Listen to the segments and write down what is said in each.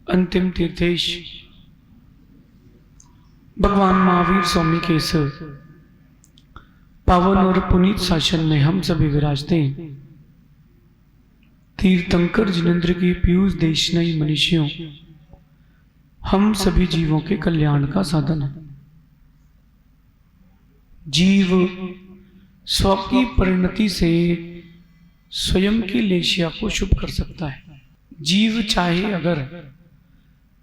अंतिम तीर्थेश भगवान महावीर स्वामी के इस पावन और पुनीत शासन में हम सभी विराजते हैं। तीर्थंकर जिनेंद्र की पीयूष देशनयी मनुष्यों, हम सभी जीवों के कल्याण का साधन है। जीव स्व की परिणति से स्वयं की लेशिया को शुभ कर सकता है। जीव चाहे अगर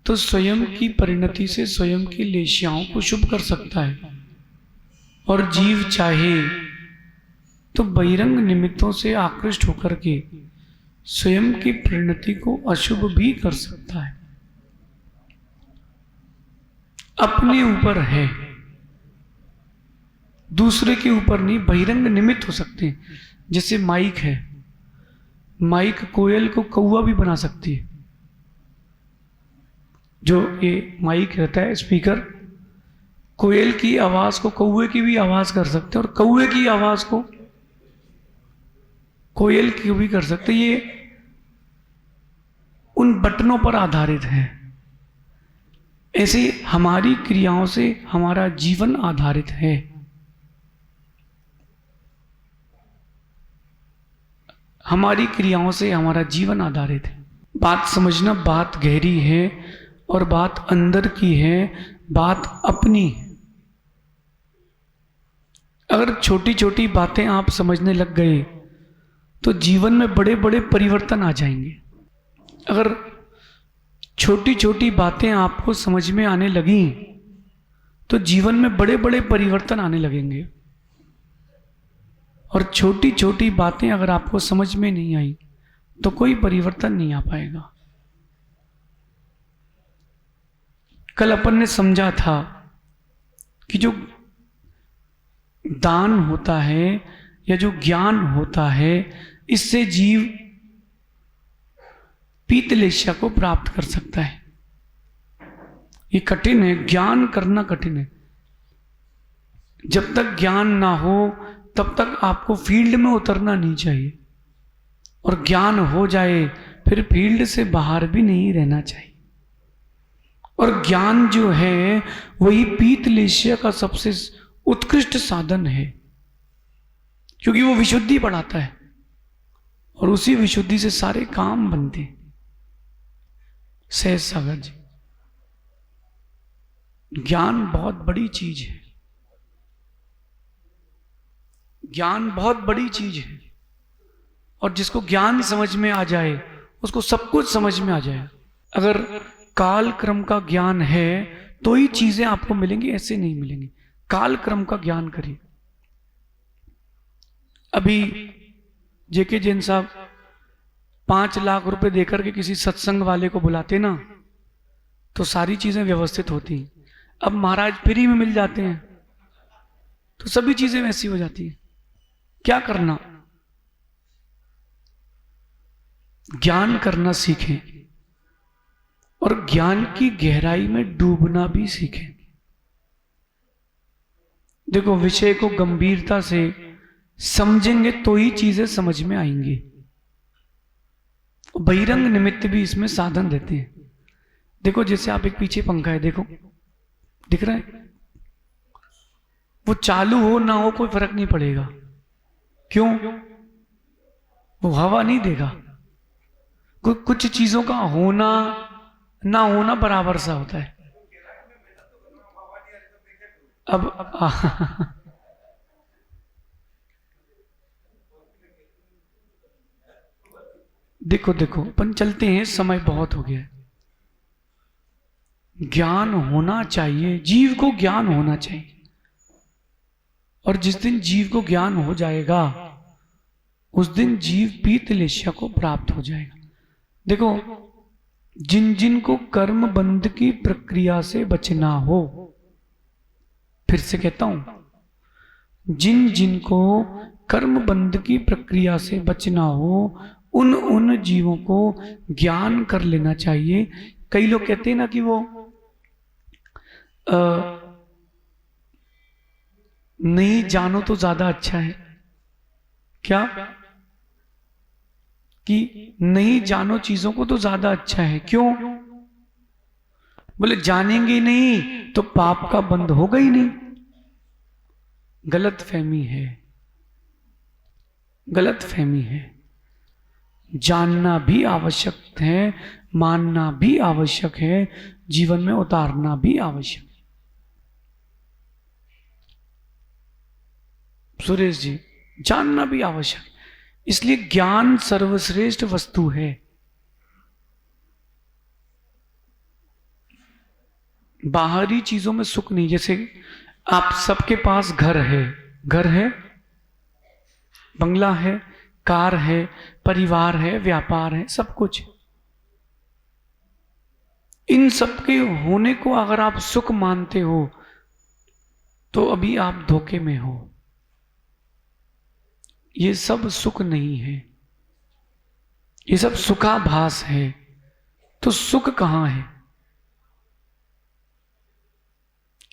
तो स्वयं की परिणति से स्वयं की लेशियाओं को शुभ कर सकता है, और जीव चाहे तो बहिरंग निमित्तों से आकृष्ट होकर के स्वयं की परिणति को अशुभ भी कर सकता है। अपने ऊपर है, दूसरे के ऊपर नहीं। बहिरंग निमित्त हो सकते हैं। जैसे माइक है, माइक कोयल को कौवा भी बना सकती है। जो ये माइक रहता है, स्पीकर, कोयल की आवाज को कौवे की भी आवाज कर सकते हैं, और कौवे की आवाज को कोयल की भी कर सकते। ये उन बटनों पर आधारित है। ऐसे हमारी क्रियाओं से हमारा जीवन आधारित है। हमारी क्रियाओं से हमारा जीवन आधारित है। बात समझना, बात गहरी है और बात अंदर की है, बात अपनी है। अगर छोटी छोटी बातें आप समझने लग गए तो जीवन में बड़े बड़े परिवर्तन आ जाएंगे। अगर छोटी छोटी बातें आपको समझ में आने लगी तो जीवन में बड़े बड़े परिवर्तन आने लगेंगे। और छोटी छोटी बातें अगर आपको समझ में नहीं आई तो कोई परिवर्तन नहीं आ पाएगा। कल अपन ने समझा था कि जो दान होता है या जो ज्ञान होता है, इससे जीव पीतलेशिया को प्राप्त कर सकता है। ये कठिन है, ज्ञान करना कठिन है। जब तक ज्ञान ना हो तब तक आपको फील्ड में उतरना नहीं चाहिए, और ज्ञान हो जाए फिर फील्ड से बाहर भी नहीं रहना चाहिए। और ज्ञान जो है वही पीतलेशिया का सबसे उत्कृष्ट साधन है, क्योंकि वो विशुद्धि बढ़ाता है और उसी विशुद्धि से सारे काम बनते हैं। सहज सागर जी, ज्ञान बहुत बड़ी चीज है। ज्ञान बहुत बड़ी चीज है, और जिसको ज्ञान समझ में आ जाए उसको सब कुछ समझ में आ जाए। अगर काल क्रम का ज्ञान है तो ही चीजें आपको मिलेंगी, ऐसे नहीं मिलेंगी। काल क्रम का ज्ञान करिए। अभी जेके जैन साहब 5 लाख रुपए देकर के किसी सत्संग वाले को बुलाते ना तो सारी चीजें व्यवस्थित होती। अब महाराज फ्री में मिल जाते हैं तो सभी चीजें वैसी हो जाती हैं। क्या करना? ज्ञान करना सीखें और ज्ञान की गहराई में डूबना भी सीखें। देखो, विषय को गंभीरता से समझेंगे तो ही चीजें समझ में आएंगी। बहिरंग निमित्त भी इसमें साधन देते हैं। देखो, जैसे आप एक पीछे पंखा है, देखो दिख रहा है, वो चालू हो ना हो कोई फर्क नहीं पड़ेगा। क्यों? वो हवा नहीं देगा। कुछ चीजों का होना ना होना बराबर सा होता है। अब देखो देखो, अपन चलते हैं, समय बहुत हो गया है। ज्ञान होना चाहिए, जीव को ज्ञान होना चाहिए। और जिस दिन जीव को ज्ञान हो जाएगा उस दिन जीव पीतलेशिया को प्राप्त हो जाएगा। देखो, जिन जिन को कर्म बंध की प्रक्रिया से बचना हो, फिर से कहता हूं, जिन जिन को कर्म बंध की प्रक्रिया से बचना हो उन जीवों को ज्ञान कर लेना चाहिए। कई लोग कहते हैं ना कि वो नहीं जानो तो ज्यादा अच्छा है। क्या? कि नहीं जानो चीजों को तो ज्यादा अच्छा है। क्यों? बोले जानेंगे नहीं तो पाप का बंध होगा ही नहीं। गलत फहमी है, गलत फहमी है। जानना भी आवश्यक है, मानना भी आवश्यक है, जीवन में उतारना भी आवश्यक है। सुरेश जी, जानना भी आवश्यक, इसलिए ज्ञान सर्वश्रेष्ठ वस्तु है। बाहरी चीजों में सुख नहीं। जैसे आप सबके पास घर है, घर है, बंगला है, कार है, परिवार है, व्यापार है, सब कुछ। इन सब के होने को अगर आप सुख मानते हो तो अभी आप धोखे में हो। ये सब सुख नहीं है, ये सब सुखाभास है। तो सुख कहां है?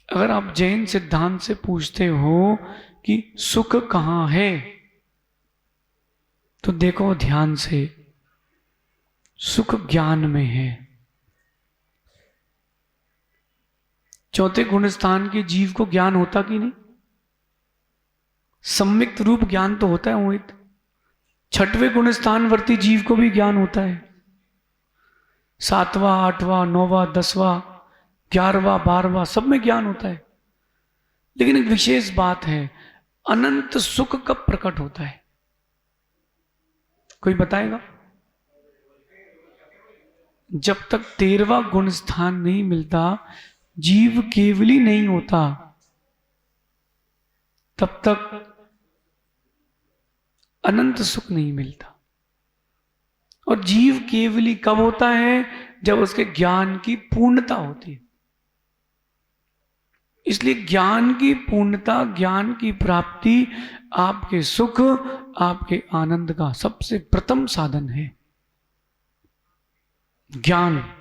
अगर आप जैन सिद्धांत से पूछते हो कि सुख कहां है, तो देखो ध्यान से, सुख ज्ञान में है। चौथे गुणस्थान के जीव को ज्ञान होता कि नहीं? सम्मिक्त रूप ज्ञान तो होता है मोहित। छठवें गुणस्थान वर्ती जीव को भी ज्ञान होता है। 7वां, 8वां, 9वां, 10वां, 11वां, 12वां सब में ज्ञान होता है। लेकिन एक विशेष बात है, अनंत सुख कब प्रकट होता है? कोई बताएगा? जब तक 13वां गुण स्थान नहीं मिलता, जीव केवली नहीं होता, तब तक अनंत सुख नहीं मिलता। और जीव केवली कब होता है? जब उसके ज्ञान की पूर्णता होती है। इसलिए ज्ञान की पूर्णता, ज्ञान की प्राप्ति आपके सुख, आपके आनंद का सबसे प्रथम साधन है। ज्ञान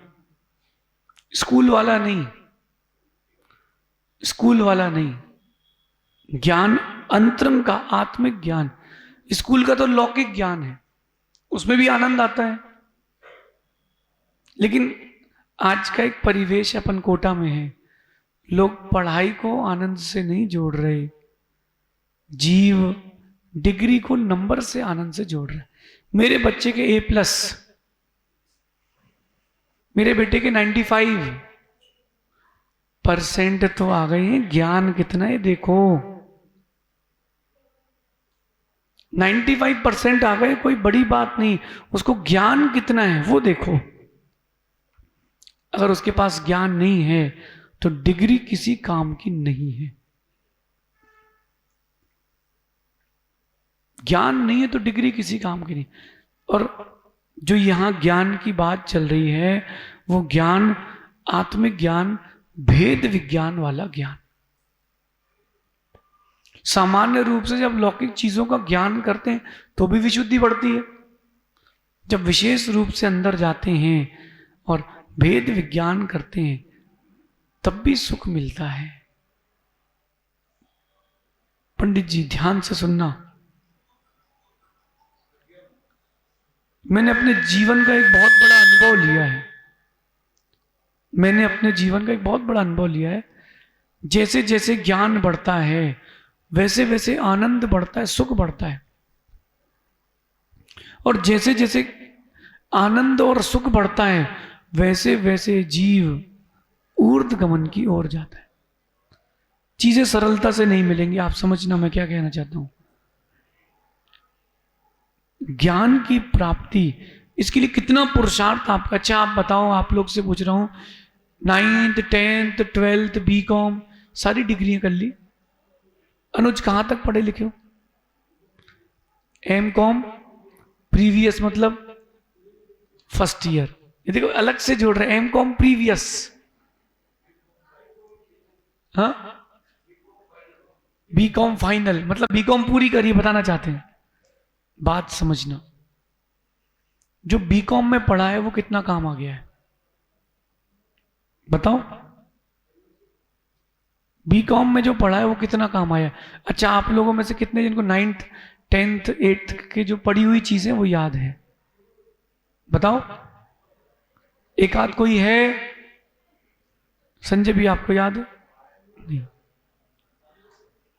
स्कूल वाला नहीं, स्कूल वाला नहीं, ज्ञान अंतरंग का आत्मिक ज्ञान। स्कूल का तो लौकिक ज्ञान है, उसमें भी आनंद आता है। लेकिन आज का एक परिवेश अपन कोटा में है, लोग पढ़ाई को आनंद से नहीं जोड़ रहे, जीव डिग्री को नंबर से आनंद से जोड़ रहे। मेरे बच्चे के A+, मेरे बेटे के 95% तो आ गए हैं। ज्ञान कितना है देखो, 95% आ गए, कोई बड़ी बात नहीं। उसको ज्ञान कितना है वो देखो। अगर उसके पास ज्ञान नहीं है तो डिग्री किसी काम की नहीं है। ज्ञान नहीं है तो डिग्री किसी काम की नहीं। और जो यहां ज्ञान की बात चल रही है, वो ज्ञान आत्मिक ज्ञान, भेद विज्ञान वाला ज्ञान। सामान्य रूप से जब लौकिक चीजों का ज्ञान करते हैं तो भी विशुद्धि बढ़ती है। जब विशेष रूप से अंदर जाते हैं और भेद विज्ञान करते हैं, तब भी सुख मिलता है। पंडित जी ध्यान से सुनना, मैंने अपने जीवन का एक बहुत बड़ा अनुभव लिया है। मैंने अपने जीवन का एक बहुत बड़ा अनुभव लिया है। जैसे जैसे ज्ञान बढ़ता है, वैसे वैसे आनंद बढ़ता है, सुख बढ़ता है। और जैसे जैसे आनंद और सुख बढ़ता है, वैसे वैसे जीव ऊर्ध्व गमन की ओर जाता है। चीजें सरलता से नहीं मिलेंगी, आप समझना मैं क्या कहना चाहता हूं। ज्ञान की प्राप्ति, इसके लिए कितना पुरुषार्थ आपका। अच्छा आप बताओ, आप लोग से पूछ रहा हूं, 9th 10th 12th BCom सारी डिग्रियां कर ली। अनुज कहां तक पढ़े लिखे हो? MCom प्रीवियस मतलब फर्स्ट ईयर। ये देखो अलग से जोड़ रहे, MCom प्रीवियस। हाँ, BCom फाइनल मतलब BCom पूरी करिए, बताना चाहते हैं। बात समझना, जो BCom में पढ़ा है वो कितना काम आ गया है बताओ। BCom में जो पढ़ा है वो कितना काम आया। अच्छा आप लोगों में से कितने जिनको 9th 10th 8th की जो पढ़ी हुई चीजें वो याद है? बताओ, एक आध कोई है? संजय भी आपको याद है? नहीं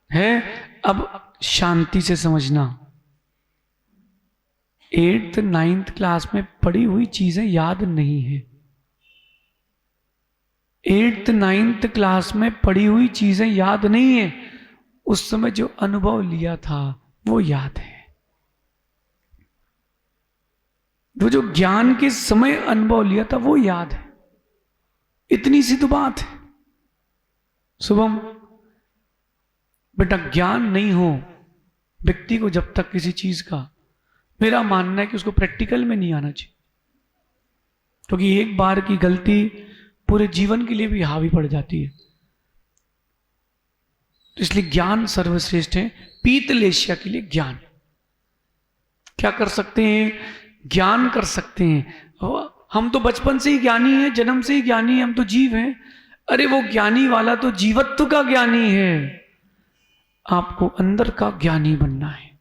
है। अब शांति से समझना, 8th 9th क्लास में पढ़ी हुई चीजें याद नहीं है। 8th 9th क्लास में पढ़ी हुई चीजें याद नहीं है, उस समय जो अनुभव लिया था वो याद है। वो जो ज्ञान के समय अनुभव लिया था वो याद है। इतनी सी तो बात है। शुभम, बेटा ज्ञान नहीं हो व्यक्ति को जब तक किसी चीज का, मेरा मानना है कि उसको प्रैक्टिकल में नहीं आना चाहिए, क्योंकि एक बार की गलती पूरे जीवन के लिए भी हावी पड़ जाती है। तो इसलिए ज्ञान सर्वश्रेष्ठ है। पीतलेशिया के लिए ज्ञान क्या कर सकते हैं? ज्ञान कर सकते हैं। हम तो बचपन से ही ज्ञानी हैं, जन्म से ही ज्ञानी हैं, हम तो जीव हैं। अरे वो ज्ञानी वाला तो जीवत्व का ज्ञानी है, आपको अंदर का ज्ञानी बनना है।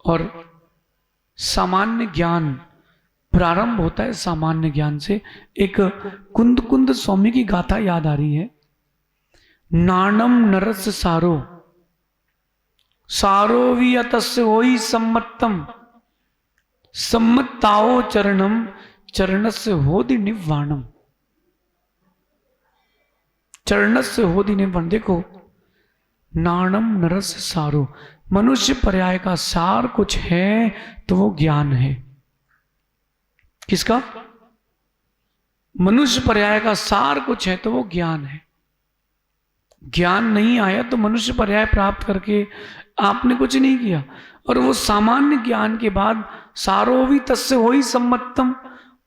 और सामान्य ज्ञान प्रारंभ होता है सामान्य ज्ञान से। एक कुंद कुंद स्वामी की गाथा याद आ रही है। नाणम नरस सारो सारो वियतस्य होई सम्मतम सम्मताओ चरणम चरणस्य होदि निवाणम। चरणस्य होदि निवाण, देखो नाणम नरस सारो, मनुष्य पर्याय का सार कुछ है तो वो ज्ञान है। किसका? मनुष्य पर्याय का सार कुछ है तो वो ज्ञान है। ज्ञान नहीं आया तो मनुष्य पर्याय प्राप्त करके आपने कुछ नहीं किया। और वो सामान्य ज्ञान के बाद सारो भी तस्य होई सम्मतम,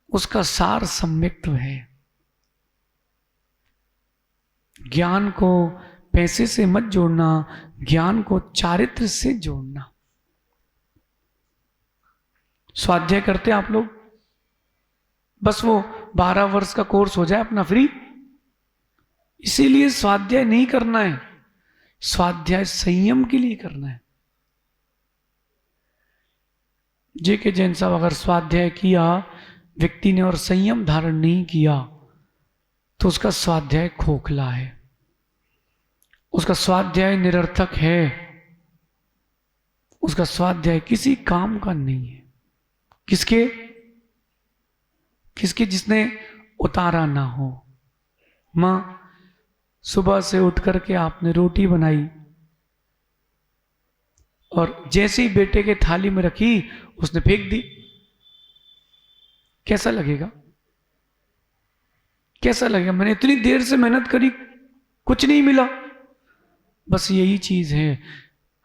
उसका सार सम्यक्त्व है। ज्ञान को पैसे से मत जोड़ना, ज्ञान को चारित्र से जोड़ना। स्वाध्याय करते आप लोग, बस वो 12 वर्ष का कोर्स हो जाए अपना फ्री, इसीलिए स्वाध्याय नहीं करना है। स्वाध्याय संयम के लिए करना है। जेके जैन साहब, अगर स्वाध्याय किया व्यक्ति ने और संयम धारण नहीं किया तो उसका स्वाध्याय खोखला है, उसका स्वाध्याय निरर्थक है, उसका स्वाध्याय किसी काम का नहीं है। किसके? किसके? जिसने उतारा ना हो। मां, सुबह से उठ करके आपने रोटी बनाई और जैसे ही बेटे के थाली में रखी उसने फेंक दी, कैसा लगेगा? कैसा लगेगा? मैंने इतनी देर से मेहनत करी, कुछ नहीं मिला। बस यही चीज है,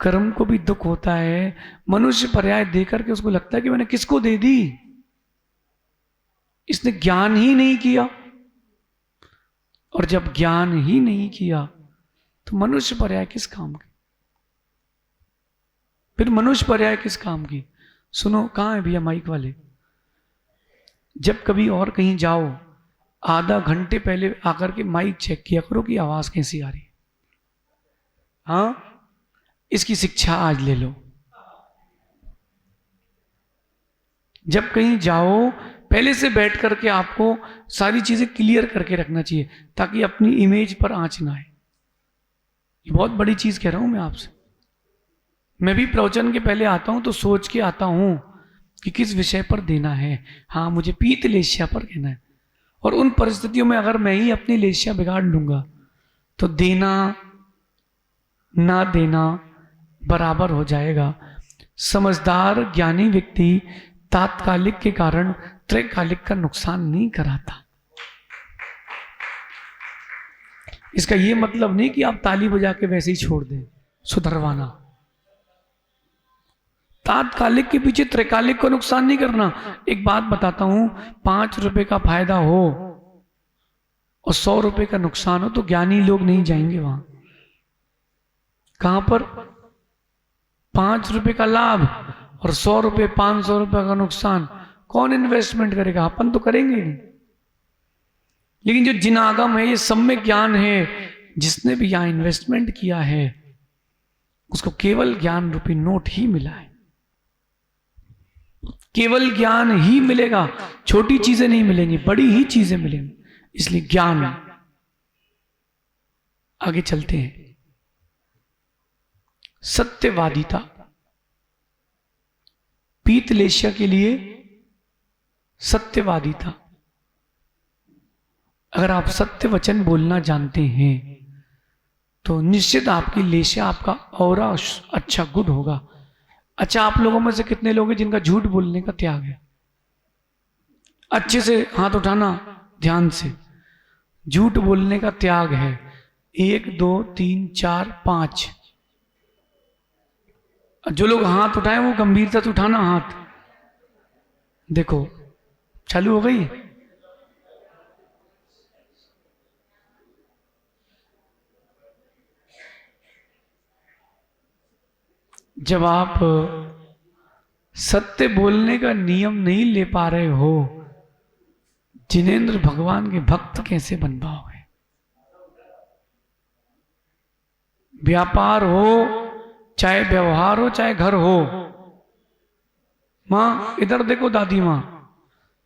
कर्म को भी दुख होता है। मनुष्य पर्याय देकर के उसको लगता है कि मैंने किसको दे दी, इसने ज्ञान ही नहीं किया। और जब ज्ञान ही नहीं किया तो मनुष्य पर्याय किस काम की? फिर मनुष्य पर्याय किस काम की? सुनो, कहां है भैया माइक वाले? जब कभी और कहीं जाओ, आधा घंटे पहले आकर के माइक चेक किया करो कि आवाज कैसी आ रही है। हाँ, इसकी शिक्षा आज ले लो। जब कहीं जाओ पहले से बैठ करके आपको सारी चीजें क्लियर करके रखना चाहिए, ताकि अपनी इमेज पर आंच ना आए। ये बहुत बड़ी चीज कह रहा हूं मैं आपसे। मैं भी प्रवचन के पहले आता हूं तो सोच के आता हूं कि किस विषय पर देना है। हाँ, मुझे पीतलेशिया पर कहना है। और उन परिस्थितियों में अगर मैं ही अपनी लेशिया बिगाड़ लूंगा तो देना ना देना बराबर हो जाएगा। समझदार ज्ञानी व्यक्ति तात्कालिक के कारण त्रैकालिक का नुकसान नहीं कराता। इसका यह मतलब नहीं कि आप ताली बजा के वैसे ही छोड़ दें सुधरवाना। तात्कालिक के पीछे त्रैकालिक को नुकसान नहीं करना। एक बात बताता हूं, 5 रुपए का फायदा हो और 100 रुपए का नुकसान हो तो ज्ञानी लोग नहीं जाएंगे वहां। कहां पर? 5 रुपए का लाभ और 100 रुपए 500 रुपए का नुकसान, कौन इन्वेस्टमेंट करेगा? अपन तो करेंगे नहीं। लेकिन जो जिन आगम है, ये सम्यक ज्ञान है, जिसने भी यहां इन्वेस्टमेंट किया है उसको केवल ज्ञान रूपी नोट ही मिला है। केवल ज्ञान ही मिलेगा, छोटी चीजें नहीं मिलेंगी, बड़ी ही चीजें मिलेंगी। इसलिए ज्ञान। आगे चलते हैं। सत्यवादिता, पीतलेशिया के लिए सत्यवादिता। अगर आप सत्य वचन बोलना जानते हैं तो निश्चित आपकी लेशिया, आपका ऑरा अच्छा गुड होगा। अच्छा, आप लोगों में से कितने लोग हैं जिनका झूठ बोलने का त्याग है? अच्छे से हाथ उठाना ध्यान से। झूठ बोलने का त्याग है। 1 2 3 4 5। जो लोग हाथ उठाए वो गंभीरता से उठाना हाथ। देखो चालू हो गई। जब आप सत्य बोलने का नियम नहीं ले पा रहे हो, जिनेंद्र भगवान के भक्त कैसे बन पाओगे? व्यापार हो, चाहे व्यवहार हो, चाहे घर हो। मां इधर देखो, दादी मां,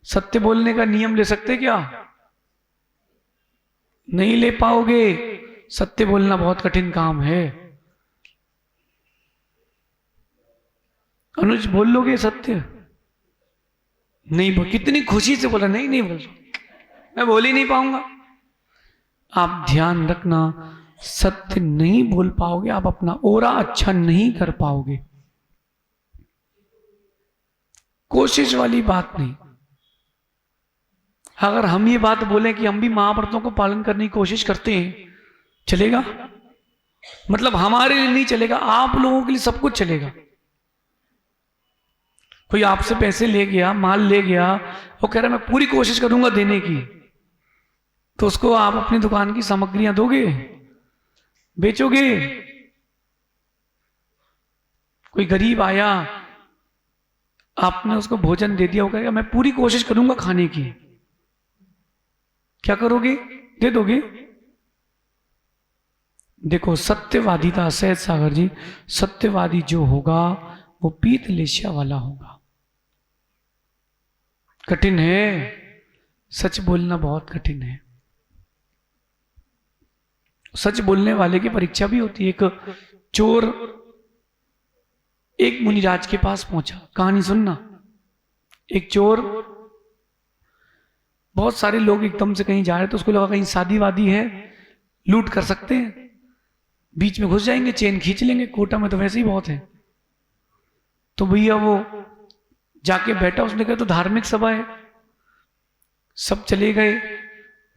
सत्य बोलने का नियम ले सकते क्या? नहीं ले पाओगे। सत्य बोलना बहुत कठिन काम है। अनुज बोल लोगे सत्य? नहीं बोल। कितनी खुशी से बोला, नहीं बोल, मैं बोल ही नहीं पाऊंगा। आप ध्यान रखना, सत्य नहीं बोल पाओगे, आप अपना ओरा अच्छा नहीं कर पाओगे। कोशिश वाली बात नहीं। अगर हम ये बात बोले कि हम भी महाव्रतों को पालन करने की कोशिश करते हैं, चलेगा? मतलब हमारे लिए नहीं चलेगा, आप लोगों के लिए सब कुछ चलेगा। कोई आपसे पैसे ले गया, माल ले गया, वो कह रहा मैं पूरी कोशिश करूंगा देने की, तो उसको आप अपनी दुकान की सामग्रियां दोगे, बेचोगे? कोई गरीब आया, आपने उसको भोजन दे दिया, वो कहेगा मैं पूरी कोशिश करूंगा खाने की, क्या करोगे? दे दोगे? देखो सत्यवादिता, सहज सागर जी, सत्यवादी जो होगा वो पीतलेशिया वाला होगा। कठिन है, सच बोलना बहुत कठिन है। सच बोलने वाले की परीक्षा भी होती है। एक चोर एक मुनिराज के पास पहुंचा। कहानी सुनना। एक चोर, बहुत सारे लोग एकदम से कहीं जा रहे, तो उसको लगा कहीं शादी वादी है, लूट कर सकते हैं, बीच में घुस जाएंगे, चेन खींच लेंगे, कोटा में तो वैसे ही बहुत है। तो भैया वो जाके बैठा, उसने कहा तो धार्मिक सभा है। सब चले गए।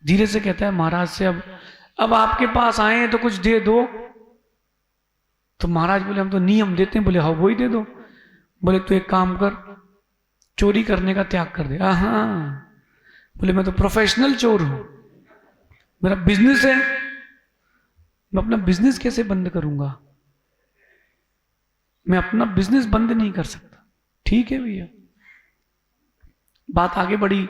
धीरे से कहता है महाराज से, अब आपके पास आए हैं तो कुछ दे दो। तो महाराज बोले हम तो नियम देते हैं। बोले हाँ वो ही दे दो। बोले तो एक काम कर, चोरी करने का त्याग कर दे। हाँ। बोले मैं तो प्रोफेशनल चोर हूं, मेरा बिजनेस है, मैं अपना बिजनेस कैसे बंद करूंगा? मैं अपना बिजनेस बंद नहीं कर सकता। ठीक है भैया। बात आगे बढ़ी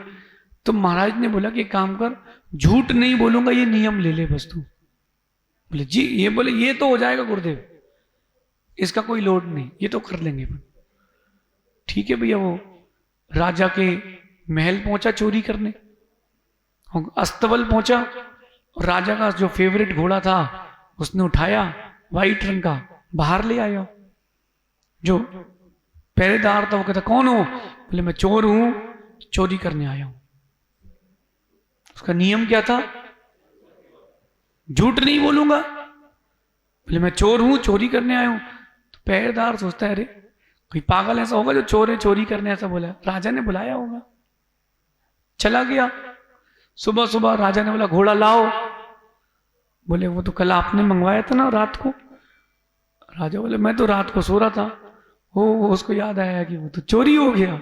तो महाराज ने बोला कि एक काम कर, झूठ नहीं बोलूंगा, ये नियम ले ले बस तू। बोले जी, ये बोले ये तो हो जाएगा गुरुदेव, इसका कोई लोड नहीं, ये तो कर लेंगे। ठीक है भैया। वो राजा के महल पहुंचा चोरी करने, अस्तबल पहुंचा, और राजा का जो फेवरेट घोड़ा था उसने उठाया, वाइट रंग का, बाहर ले आया। जो पहरेदार था वो कहता कौन हो? बोले मैं चोर हूं, चोरी करने आया हूं। उसका नियम क्या था? झूठ नहीं बोलूंगा। बोले मैं चोर हूं, चोरी करने आया हूं। तो पहरेदार सोचता है अरे कोई पागल ऐसा होगा जो चोर है, चोरी करने ऐसा बोला। राजा ने बुलाया होगा, चला गया। सुबह सुबह राजा ने बोला घोड़ा लाओ। बोले वो तो कल आपने मंगवाया था ना रात को। राजा बोले मैं तो रात को सो रहा था। वो उसको याद आया कि वो तो चोरी हो गया।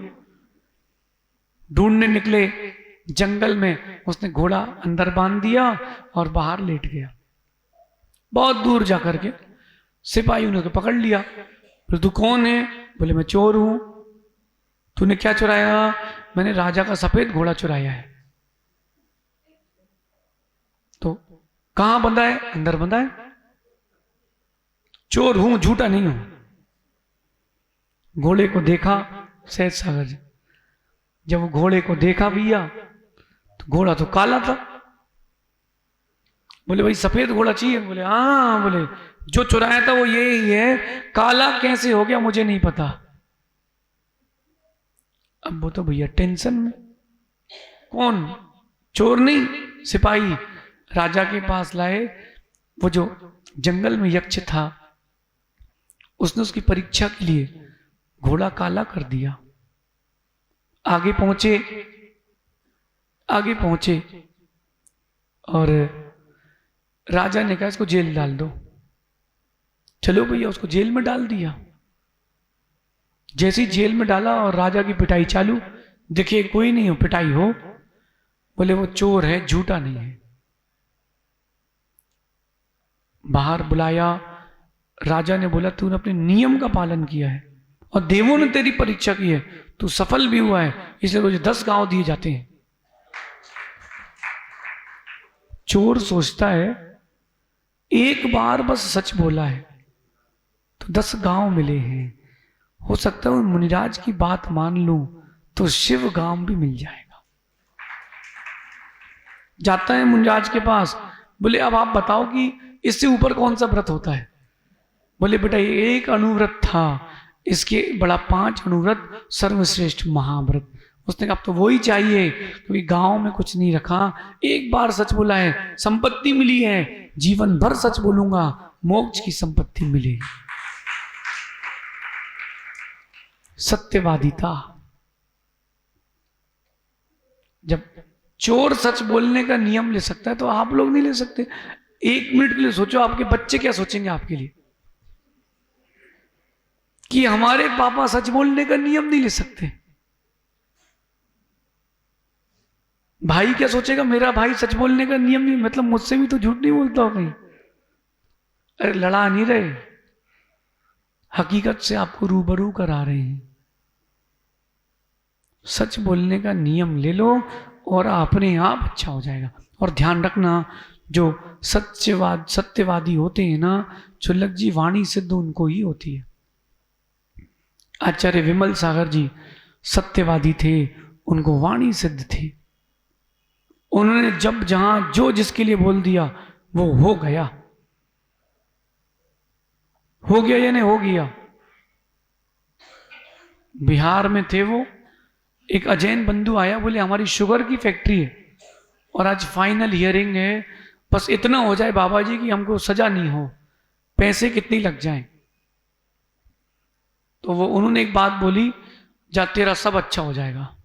ढूंढने निकले जंगल में, उसने घोड़ा अंदर बांध दिया और बाहर लेट गया। बहुत दूर जाकर के सिपाही उन्होंने पकड़ लिया। बोले तू कौन है? बोले मैं चोर हूं। तूने क्या चुराया? मैंने राजा का सफेद घोड़ा चुराया है। तो कहां बंधा है? अंदर बंधा है। चोर हूं, झूठा नहीं हूं। घोड़े को देखा सहज सागर जी, जब वो घोड़े को देखा भैया तो घोड़ा तो काला था, बोले भाई सफेद घोड़ा चाहिए? बोले हाँ। बोले जो चुराया था वो ये ही है, काला कैसे हो गया मुझे नहीं पता। अब वो तो भैया टेंशन में। कौन? चोर नहीं, सिपाही राजा के पास लाए। वो जो जंगल में यक्ष था, उसने उसकी परीक्षा के लिए घोड़ा काला कर दिया। आगे पहुंचे, आगे पहुंचे और राजा ने कहा इसको जेल डाल दो। चलो भैया, उसको जेल में डाल दिया। जैसे ही जेल में डाला और राजा की पिटाई चालू, देखिए कोई नहीं हो, पिटाई हो। बोले वो चोर है, झूठा नहीं है। बाहर बुलाया, राजा ने बोला तूने अपने नियम का पालन किया है और देवों ने तेरी परीक्षा की है, तू सफल भी हुआ है, इसलिए तुझे 10 गांव दिए जाते हैं। चोर सोचता है एक बार बस सच बोला है तो 10 गांव मिले हैं, हो सकता है मुनिराज की बात मान लूं तो शिव गांव भी मिल जाएगा। जाता है मुनिराज के पास, बोले अब आप बताओ कि इससे ऊपर कौन सा व्रत होता है? बोले बेटा ये एक अनुव्रत था, इसके बड़ा 5 अनुव्रत, सर्वश्रेष्ठ महाव्रत। उसने कहा अब तो वही चाहिए, क्योंकि गांव में कुछ नहीं रखा, एक बार सच बोला है, संपत्ति मिली है, जीवन भर सच बोलूंगा, मोक्ष की संपत्ति मिलेगी। सत्यवादिता। जब चोर सच बोलने का नियम ले सकता है तो आप लोग नहीं ले सकते। 1 मिनट के लिए सोचो, आपके बच्चे क्या सोचेंगे आपके लिए कि हमारे पापा सच बोलने का नियम नहीं ले सकते। भाई क्या सोचेगा, मेरा भाई सच बोलने का नियम नहीं, मतलब मुझसे भी तो झूठ नहीं बोलता हो कहीं। अरे लड़ा नहीं रहे, हकीकत से आपको रूबरू करा रहे हैं। सच बोलने का नियम ले लो और अपने आप अच्छा हो जाएगा। और ध्यान रखना, जो सत्यवादी होते हैं ना, चुल्लक जी, वाणी सिद्ध उनको ही होती है। आचार्य विमल सागर जी सत्यवादी थे, उनको वाणी सिद्ध थी। उन्होंने जब जहां जो जिसके लिए बोल दिया वो हो गया। हो गया या नहीं हो गया? बिहार में थे वो, एक अजैन बंधु आया, बोले हमारी शुगर की फैक्ट्री है और आज फाइनल हियरिंग है, बस इतना हो जाए बाबा जी कि हमको सजा नहीं हो, पैसे कितनी लग जाएं। तो वो उन्होंने एक बात बोली, जा तेरा सब अच्छा हो जाएगा।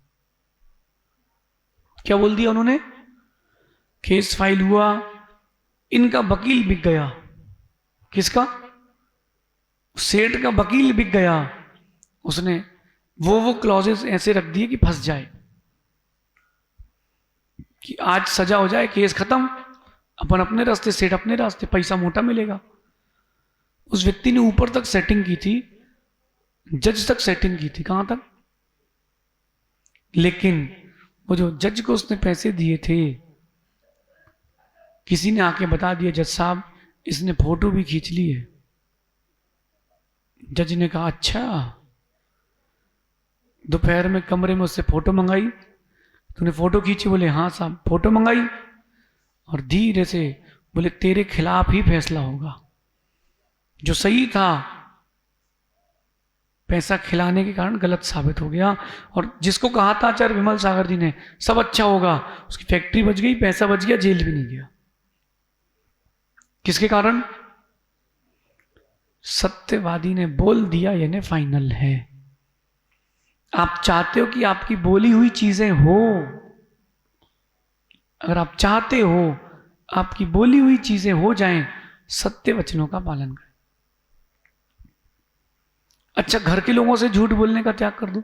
क्या बोल दिया उन्होंने? केस फाइल हुआ, इनका वकील बिक गया। किसका? सेठ का वकील बिक गया। उसने वो क्लॉजेस ऐसे रख दिए कि फंस जाए, कि आज सजा हो जाए, केस खत्म, अपन अपने रास्ते, सेठ अपने रास्ते, पैसा मोटा मिलेगा। उस व्यक्ति ने ऊपर तक सेटिंग की थी, जज तक सेटिंग की थी, कहां तक? लेकिन वो जो जज को उसने पैसे दिए थे, किसी ने आके बता दिया जज साहब इसने फोटो भी खींच ली है। जज ने कहा अच्छा, दोपहर में कमरे में उससे फोटो मंगाई, तूने फोटो खींची? बोले हाँ साहब। फोटो मंगाई और धीरे से बोले तेरे खिलाफ ही फैसला होगा। जो सही था पैसा खिलाने के कारण गलत साबित हो गया। और जिसको कहा था आचार्य विमल सागर जी ने सब अच्छा होगा, उसकी फैक्ट्री बच गई, पैसा बच गया, जेल भी नहीं गया। किसके कारण? सत्यवादी ने बोल दिया, यानी फाइनल है। आप चाहते हो कि आपकी बोली हुई चीजें हो, अगर आप चाहते हो आपकी बोली हुई चीजें हो जाएं, सत्य वचनों का पालन करें। अच्छा, घर के लोगों से झूठ बोलने का त्याग कर दो।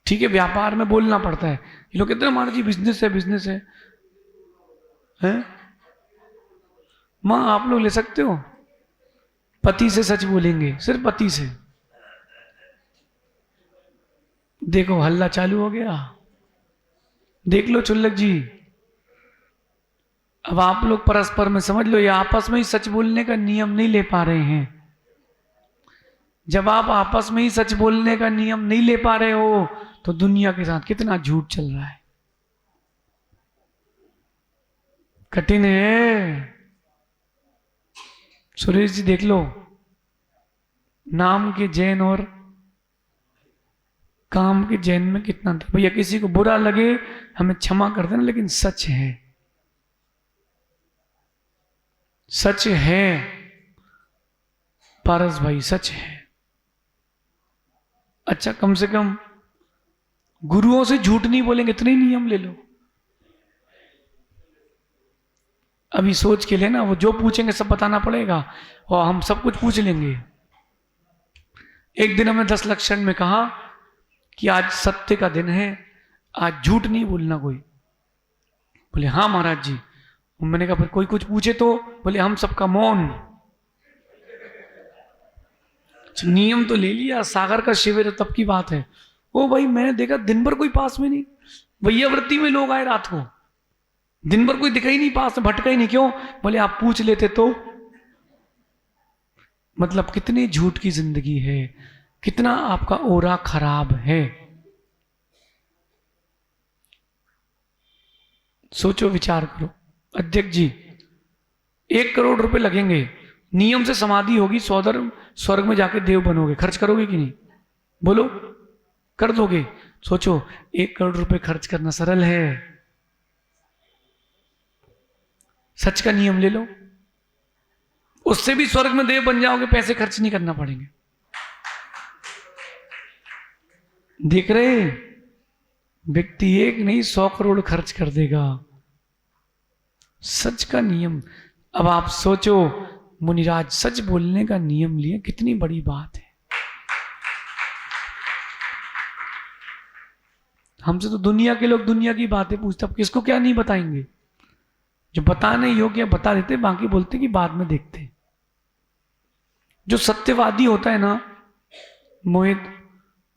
ठीक है, व्यापार में बोलना पड़ता है, ये लोग कहते हैं हमारा जी बिजनेस है, बिजनेस है, हैं? मां आप लोग ले सकते हो, पति से सच बोलेंगे, सिर्फ पति से। देखो हल्ला चालू हो गया, देख लो चुल्लक जी। अब आप लोग परस्पर में समझ लो, ये आपस में ही सच बोलने का नियम नहीं ले पा रहे हैं। जब आप आपस में ही सच बोलने का नियम नहीं ले पा रहे हो तो दुनिया के साथ कितना झूठ चल रहा है। कठिन है। सुरेश जी देख लो, नाम के जैन और काम के जैन में कितना अंतर। भैया किसी को बुरा लगे हमें क्षमा कर देना, लेकिन सच है, सच है पारस भाई, सच है। अच्छा कम से कम गुरुओं से झूठ नहीं बोलेंगे, इतने नियम ले लो। अभी सोच के लेना, वो जो पूछेंगे सब बताना पड़ेगा और हम सब कुछ पूछ लेंगे। एक दिन हमें 10 लक्षण में कहा कि आज सत्य का दिन है, आज झूठ नहीं बोलना कोई। बोले हाँ महाराज जी। मैंने कहा फिर कोई कुछ पूछे तो? बोले हम सबका मौन। नियम तो ले लिया, सागर का शिविर तब की बात है। ओ भाई मैंने देखा दिन भर कोई पास में नहीं, वैयावृत्ति में लोग आए रात को, दिन भर कोई दिखा ही नहीं पास में, भटका ही नहीं। क्यों? बोले आप पूछ लेते तो। मतलब कितनी झूठ की जिंदगी है, कितना आपका ओरा खराब है। सोचो, विचार करो। अध्यक्ष जी 1 करोड़ रुपए लगेंगे, नियम से समाधि होगी, स्वर्ग में जाके देव बनोगे, खर्च करोगे कि नहीं? बोलो, कर दोगे? सोचो 1 करोड़ रुपए खर्च करना सरल है? सच का नियम ले लो, उससे भी स्वर्ग में देव बन जाओगे, पैसे खर्च नहीं करना पड़ेंगे। देख रहे, व्यक्ति 1 नहीं 100 करोड़ खर्च कर देगा। सच का नियम। अब आप सोचो, मुनिराज सच बोलने का नियम लिए, कितनी बड़ी बात है। हमसे तो दुनिया के लोग दुनिया की बातें पूछते, अब किसको क्या नहीं बताएंगे। जो बताने योग्य बता देते, बाकी बोलते कि बाद में देखते। जो सत्यवादी होता है ना मोहित,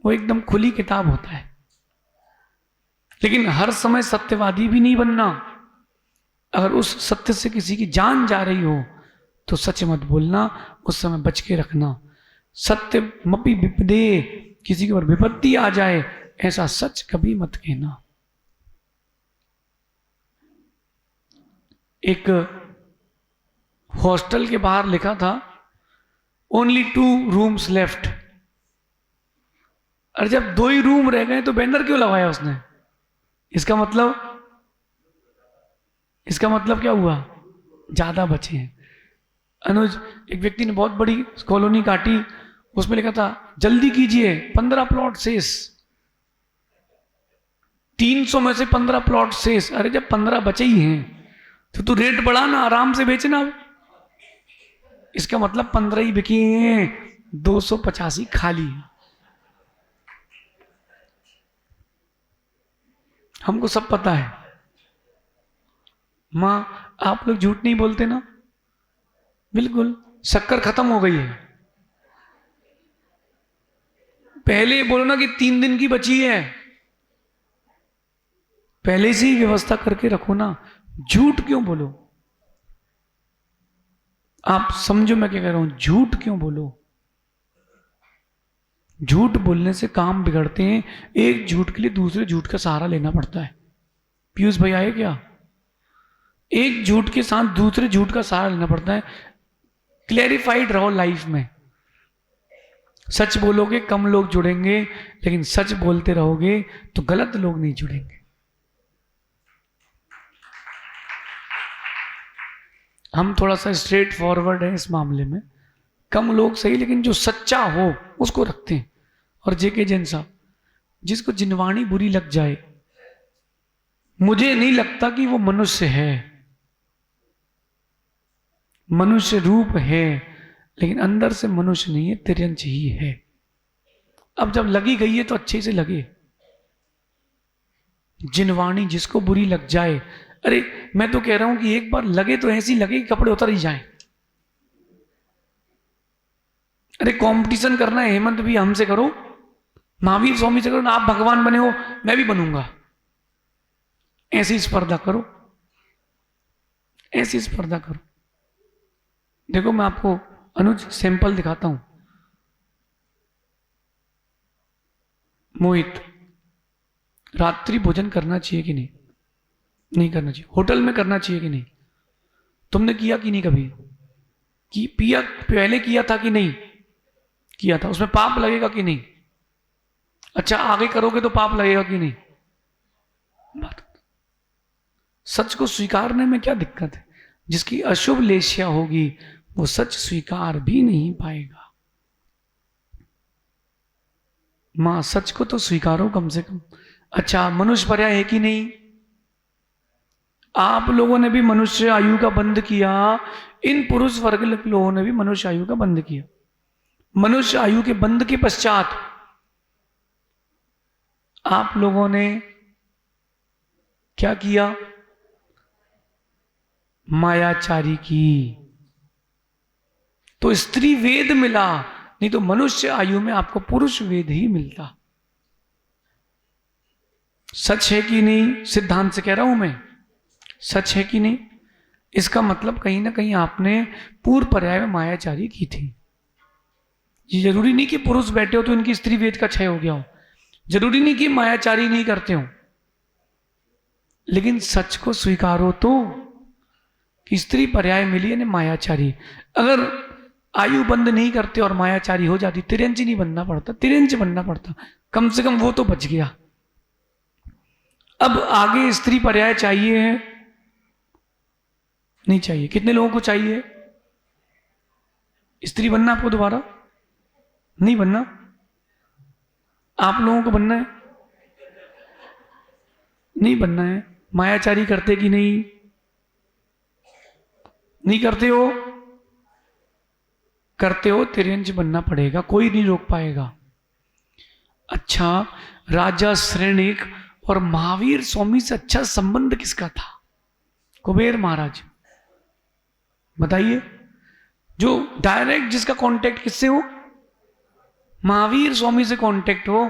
वो एकदम खुली किताब होता है। लेकिन हर समय सत्यवादी भी नहीं बनना। अगर उस सत्य से किसी की जान जा रही हो तो सच मत बोलना, उस समय बच के रखना। सत्य मपि विपदे, किसी के ऊपर विपत्ति आ जाए ऐसा सच कभी मत कहना। एक हॉस्टल के बाहर लिखा था ओनली 2 रूम्स लेफ्ट। और जब 2 ही रूम रह गए तो बैनर क्यों लगाया उसने? इसका मतलब क्या हुआ? ज्यादा बचे हैं। अनुज, एक व्यक्ति ने बहुत बड़ी कॉलोनी काटी, उसमें लिखा था जल्दी कीजिए 15 प्लॉट शेष, 300 में से 15 प्लॉट शेष। अरे जब 15 बचे ही हैं तो तू रेट बढ़ाना, आराम से बेचना। इसका मतलब 15 ही बिकी हैं, 285 खाली। हमको सब पता है। मां, आप लोग झूठ नहीं बोलते ना? बिल्कुल। शक्कर खत्म हो गई है, पहले बोलो ना कि 3 दिन की बची है, पहले से ही व्यवस्था करके रखो ना। झूठ क्यों बोलो? आप समझो मैं क्या कह रहा हूं, झूठ क्यों बोलो? झूठ बोलने से काम बिगड़ते हैं। एक झूठ के लिए दूसरे झूठ का सहारा लेना पड़ता है। पीयूष भाई आए क्या? एक झूठ के साथ दूसरे झूठ का सहारा लेना पड़ता है। क्लैरिफाइड रहो लाइफ में। सच बोलोगे कम लोग जुड़ेंगे, लेकिन सच बोलते रहोगे तो गलत लोग नहीं जुड़ेंगे। हम थोड़ा सा स्ट्रेट फॉरवर्ड है इस मामले में, कम लोग सही लेकिन जो सच्चा हो उसको रखते हैं। और जेके जैन साहब, जिसको जिनवाणी बुरी लग जाए, मुझे नहीं लगता कि वो मनुष्य है। मनुष्य रूप है लेकिन अंदर से मनुष्य नहीं है, तिर्यंच ही है। अब जब लगी गई है तो अच्छे से लगे। जिनवाणी जिसको बुरी लग जाए, अरे मैं तो कह रहा हूं कि एक बार लगे तो ऐसी लगे कि कपड़े उतर ही जाएं। अरे कंपटीशन करना है हेमंत भी, हमसे करो, महावीर स्वामी से करो ना। आप भगवान बने हो, मैं भी बनूंगा। ऐसी स्पर्धा करो, ऐसी स्पर्धा करो। देखो मैं आपको अनुज सैंपल दिखाता हूं। मोहित, रात्रि भोजन करना चाहिए कि नहीं? नहीं करना चाहिए। होटल में करना चाहिए कि नहीं? तुमने किया कि नहीं कभी? कि पिया पहले किया था कि नहीं किया था? उसमें पाप लगेगा कि नहीं? अच्छा आगे करोगे तो पाप लगेगा कि नहीं? बात। सच को स्वीकारने में क्या दिक्कत है? जिसकी अशुभ लेशिया होगी वो सच स्वीकार भी नहीं पाएगा। मां सच को तो स्वीकारो कम से कम। अच्छा मनुष्य पर्याय है कि नहीं? आप लोगों ने भी मनुष्य आयु का बंद किया, इन पुरुष वर्ग लोगों ने भी मनुष्य आयु का बंद किया। मनुष्य आयु के बंद के पश्चात आप लोगों ने क्या किया? मायाचारी की। तो स्त्री वेद मिला, नहीं तो मनुष्य आयु में आपको पुरुष वेद ही मिलता। सच है कि नहीं? सिद्धांत से कह रहा हूं मैं, सच है कि नहीं? इसका मतलब कहीं ना कहीं आपने पूर्व पर्याय में मायाचारी की थी। ये जरूरी नहीं कि पुरुष बैठे हो तो इनकी स्त्री वेद का क्षय हो गया हो, जरूरी नहीं कि मायाचारी नहीं करते हो, लेकिन सच को स्वीकारो तो कि स्त्री पर्याय मिली है मायाचारी। अगर आयु बंद नहीं करते और मायाचारी हो जाती, तिरंज नहीं बनना पड़ता, तिरंज बनना पड़ता, कम से कम वो तो बच गया। अब आगे स्त्री पर्याय चाहिए है नहीं चाहिए? कितने लोगों को चाहिए स्त्री बनना? आपको दोबारा नहीं बनना? आप लोगों को बनना है? नहीं बनना है? मायाचारी करते कि नहीं? नहीं करते हो? करते हो, तिरंज बनना पड़ेगा, कोई नहीं रोक पाएगा। अच्छा राजा श्रेणिक और महावीर स्वामी से अच्छा संबंध किसका था? कुबेर महाराज। बताइए, जो डायरेक्ट जिसका कांटेक्ट किससे हो? महावीर स्वामी से कांटेक्ट हो।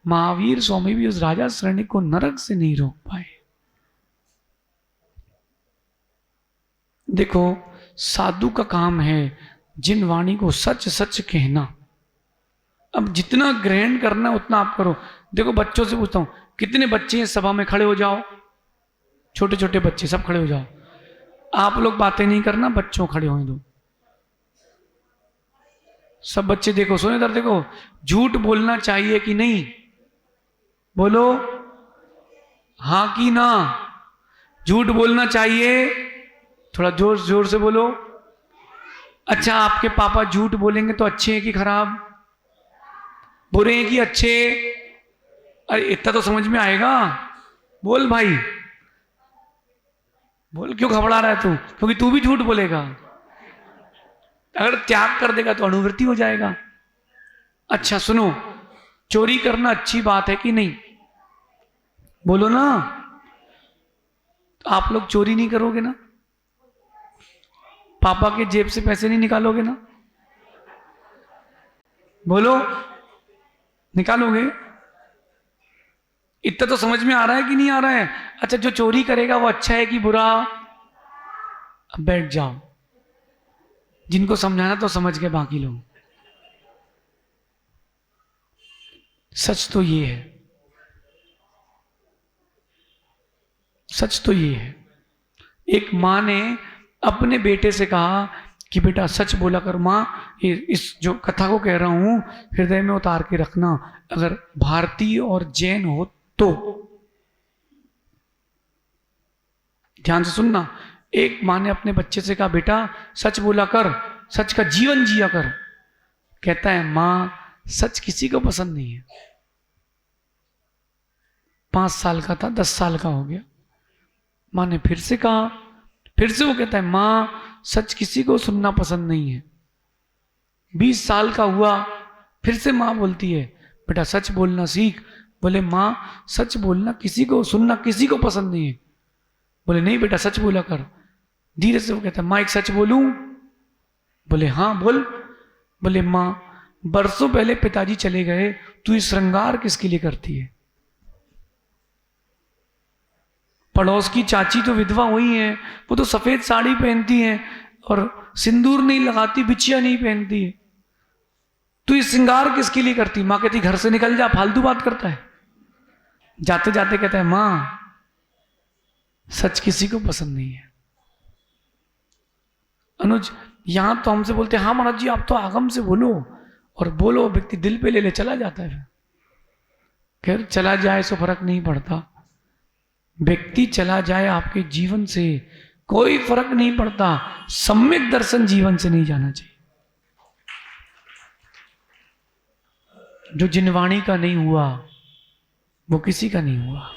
महावीर स्वामी भी उस राजा श्रेणिक को नरक से नहीं रोक पाए। देखो साधु का काम है जिन वाणी को सच सच कहना। अब जितना ग्रहण करना उतना आप करो। देखो बच्चों से पूछता हूं, कितने बच्चे हैं सभा में? खड़े हो जाओ, छोटे छोटे बच्चे सब खड़े हो जाओ। आप लोग बातें नहीं करना, बच्चों खड़े होने दो। सब बच्चे देखो, सुने इधर देखो। झूठ बोलना चाहिए कि नहीं? बोलो हाँ कि ना? झूठ बोलना चाहिए? थोड़ा जोर जोर से बोलो। अच्छा आपके पापा झूठ बोलेंगे तो अच्छे हैं कि खराब? बुरे हैं कि अच्छे? अरे इतना तो समझ में आएगा, बोल भाई बोल। क्यों घबरा रहा है तू? क्योंकि तू भी झूठ बोलेगा। अगर त्याग कर देगा तो अनुवृत्ति हो जाएगा। अच्छा सुनो, चोरी करना अच्छी बात है कि नहीं? बोलो ना। आप लोग चोरी नहीं करोगे ना? पापा के जेब से पैसे नहीं निकालोगे ना? बोलो निकालोगे? इतना तो समझ में आ रहा है कि नहीं आ रहा है? अच्छा जो चोरी करेगा वो अच्छा है कि बुरा? अब बैठ जाओ, जिनको समझाना तो समझ गए बाकी लोग। सच तो ये है, सच तो ये है। एक मां ने अपने बेटे से कहा कि बेटा सच बोला कर। मां इस जो कथा को कह रहा हूं हृदय में उतार के रखना, अगर भारतीय और जैन हो तो ध्यान से सुनना। एक मां ने अपने बच्चे से कहा बेटा सच बोला कर, सच का जीवन जिया कर। कहता है मां सच किसी को पसंद नहीं है। 5 साल का था, 10 साल का हो गया। मां ने फिर से कहा, फिर से वो कहता है मां सच किसी को सुनना पसंद नहीं है। 20 साल का हुआ, फिर से मां बोलती है बेटा सच बोलना सीख। बोले मां सच बोलना किसी को सुनना किसी को पसंद नहीं है। बोले नहीं बेटा सच बोला कर। धीरे से वो कहता है मां एक सच बोलूं? बोले हाँ बोल। बोले मां बरसों पहले पिताजी चले गए, तू ये श्रृंगार किसके लिए करती है? पड़ोस की चाची तो विधवा हुई है, वो तो सफेद साड़ी पहनती है और सिंदूर नहीं लगाती, बिछिया नहीं पहनती है। तू ये श्रृंगार किसके लिए करती? मां कहती घर से निकल जा, फालतू बात करता है। जाते जाते कहता है मां सच किसी को पसंद नहीं है। अनुज, यहां तो हमसे बोलते हाँ महाराज जी आप तो आगम से बोलो, और बोलो व्यक्ति दिल पे ले ले चला जाता है। खैर चला जाए सो फर्क नहीं पड़ता, व्यक्ति चला जाए आपके जीवन से कोई फर्क नहीं पड़ता, सम्यक दर्शन जीवन से नहीं जाना चाहिए। जो जिनवाणी का नहीं हुआ वो किसी का नहीं हुआ।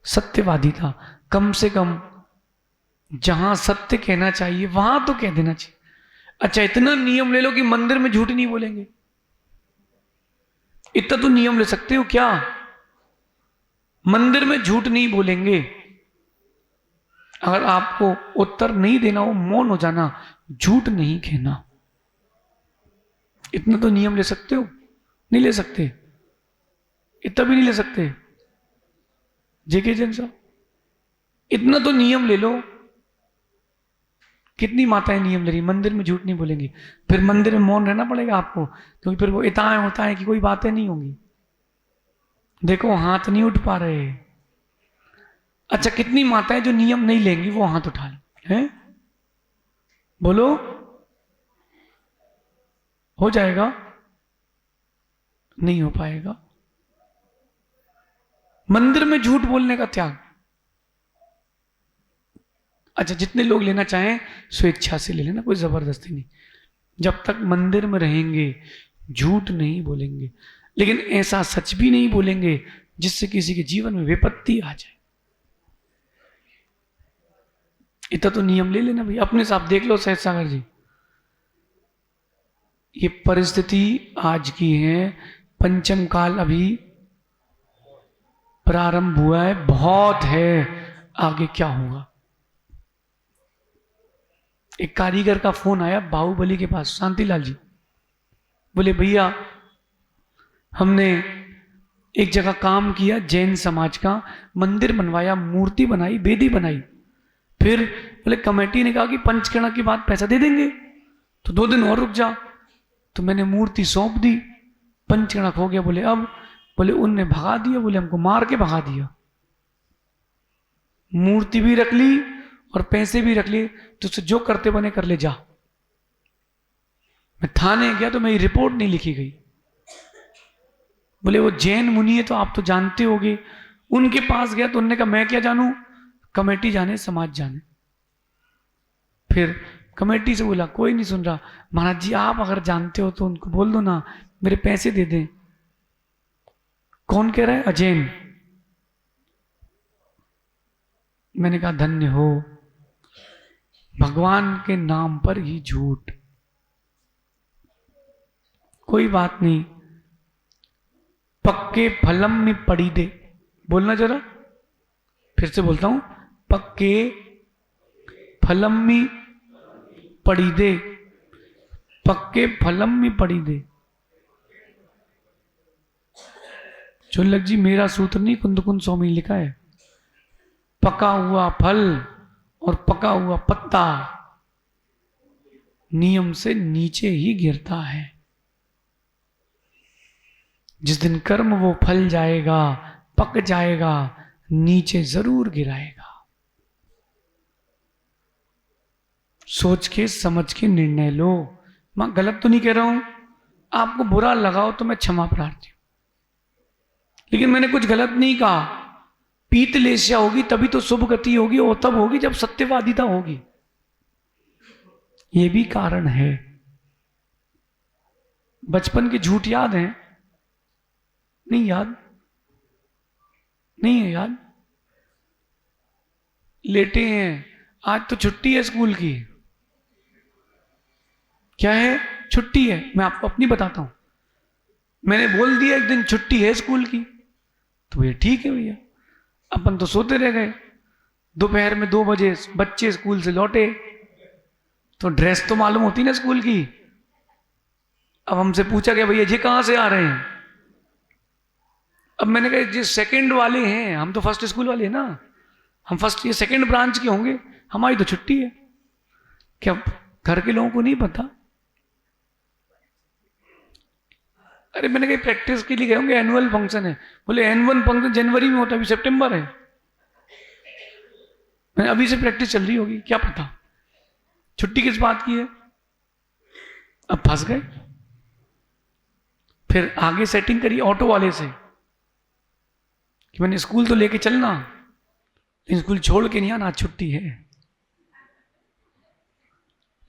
सत्यवादी था, कम से कम जहां सत्य कहना चाहिए वहां तो कह देना चाहिए। अच्छा इतना नियम ले लो कि मंदिर में झूठ नहीं बोलेंगे, इतना तो नियम ले सकते हो क्या? मंदिर में झूठ नहीं बोलेंगे। अगर आपको उत्तर नहीं देना हो मौन हो जाना, झूठ नहीं कहना, इतना तो नियम ले सकते हो? नहीं ले सकते, इतना भी नहीं ले सकते। जेके जैन साहब, इतना तो नियम ले लो। कितनी माताएं नियम ले रही, मंदिर में झूठ नहीं बोलेंगी, फिर मंदिर में मौन रहना पड़ेगा आपको, क्योंकि फिर वो इताएं होता है कि कोई बातें नहीं होंगी। देखो हाथ नहीं उठ पा रहे। अच्छा कितनी माताएं जो नियम नहीं लेंगी वो हाथ उठा लें, हैं? बोलो, हो जाएगा? नहीं हो पाएगा। मंदिर में झूठ बोलने का त्याग। अच्छा जितने लोग लेना चाहें स्वेच्छा से ले लेना, कोई जबरदस्ती नहीं। जब तक मंदिर में रहेंगे झूठ नहीं बोलेंगे, लेकिन ऐसा सच भी नहीं बोलेंगे जिससे किसी के जीवन में विपत्ति आ जाए। इतना तो नियम ले लेना भाई, अपने से आप देख लो। सहज सागर जी, ये परिस्थिति आज की है, पंचम काल अभी प्रारंभ हुआ है, बहुत है, आगे क्या होगा। एक कारीगर का फोन आया बाहुबली के पास, शांतिलाल जी, बोले भैया हमने एक जगह काम किया, जैन समाज का, मंदिर बनवाया, मूर्ति बनाई, वेदी बनाई, फिर बोले कमेटी ने कहा कि पंचकर्णा के बाद पैसा दे देंगे, तो 2 दिन और रुक जा। तो मैंने मूर्ति सौंप दी, पंचकर्णा हो गया। बोले अब, बोले उनने भगा दिया, बोले हमको मार के भगा दिया। मूर्ति भी रख ली और पैसे भी रख लिए, तो उससे जो करते बने कर ले जा। मैं थाने गया तो मेरी रिपोर्ट नहीं लिखी गई। बोले वो जैन मुनि है तो आप तो जानते होगे, उनके पास गया तो उन्होंने कहा मैं क्या जानूं, कमेटी जाने, समाज जाने। फिर कमेटी से बोला कोई नहीं सुन रहा, महाराज जी आप अगर जानते हो तो उनको बोल दो ना मेरे पैसे दे दें। कौन कह रहा है? अजैन। मैंने कहा धन्य हो, भगवान के नाम पर ही झूठ। कोई बात नहीं, पक्के फलम में पड़ी दे। बोलना जरा, फिर से बोलता हूं, पक्के फलम में पड़ी दे, पक्के फलम में पड़ी दे। चुल्लक जी मेरा सूत्र नहीं, कुंदकुंद स्वामी लिखा है, पका हुआ फल और पका हुआ पत्ता नियम से नीचे ही गिरता है। जिस दिन कर्म वो फल जाएगा, पक जाएगा, नीचे जरूर गिराएगा। सोच के समझ के निर्णय लो। मैं गलत तो नहीं कह रहा हूं, आपको बुरा लगाओ तो मैं क्षमा प्रार्थी हूं, लेकिन मैंने कुछ गलत नहीं कहा। पीतलेस्या होगी तभी तो शुभ गति होगी, और तब होगी जब सत्यवादिता होगी। यह भी कारण है। बचपन के झूठ याद हैं? नहीं याद? नहीं है याद? लेटे हैं, आज तो छुट्टी है स्कूल की। क्या है? छुट्टी है। मैं आपको अपनी बताता हूं, मैंने बोल दिया एक दिन छुट्टी है स्कूल की, तो ये ठीक है भैया, अपन तो सोते रह गए। दोपहर में 2 बजे बच्चे स्कूल से लौटे, तो ड्रेस तो मालूम होती ना स्कूल की। अब हमसे पूछा गया भैया जी कहां से आ रहे हैं? अब मैंने कहा जी सेकंड वाले हैं, हम तो फर्स्ट स्कूल वाले हैं ना, हम फर्स्ट ये सेकंड ब्रांच के होंगे, हमारी तो छुट्टी है। क्या घर के लोगों को नहीं पता? अरे मैंने कहा प्रैक्टिस के लिए गए होंगे, एनुअल फंक्शन है। बोले एनुअल फंक्शन जनवरी में होता है, अभी सितंबर है। मैंने अभी से प्रैक्टिस चल रही होगी, क्या पता। छुट्टी किस बात की है? अब फंस गए। फिर आगे सेटिंग करी ऑटो वाले से कि मैंने स्कूल तो लेके चलना, लेकिन स्कूल छोड़ के नहीं आना, आज छुट्टी है।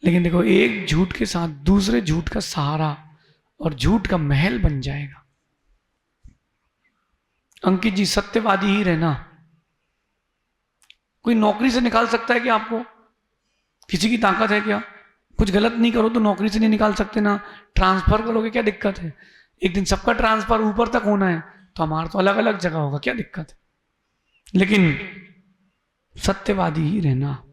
लेकिन देखो, एक झूठ के साथ दूसरे झूठ का सहारा और झूठ का महल बन जाएगा। अंकित जी, सत्यवादी ही रहना। कोई नौकरी से निकाल सकता है क्या आपको? किसी की ताकत है क्या? कुछ गलत नहीं करो तो नौकरी से नहीं निकाल सकते ना। ट्रांसफर करोगे, क्या दिक्कत है? एक दिन सबका ट्रांसफर ऊपर तक होना है तो हमारा तो अलग अलग जगह होगा, क्या दिक्कत है? लेकिन सत्यवादी ही रहना।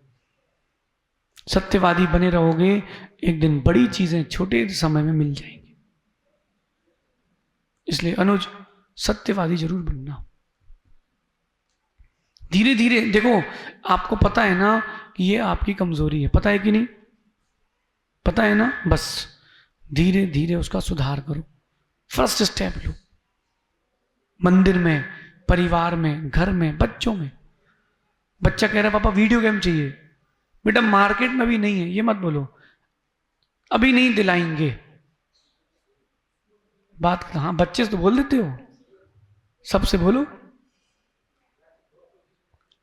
सत्यवादी बने रहोगे, एक दिन बड़ी चीजें छोटे समय में मिल जाएंगी। इसलिए अनुज, सत्यवादी जरूर बनना। धीरे धीरे देखो, आपको पता है ना कि ये आपकी कमजोरी है, पता है कि नहीं? पता है ना? बस धीरे धीरे उसका सुधार करो। फर्स्ट स्टेप लो। मंदिर में, परिवार में, घर में, बच्चों में। बच्चा कह रहा है पापा वीडियो गेम चाहिए, बेटा मार्केट में भी नहीं है, ये मत बोलो, अभी नहीं दिलाएंगे। बात हाँ, बच्चे से तो बोल देते हो, सबसे बोलो।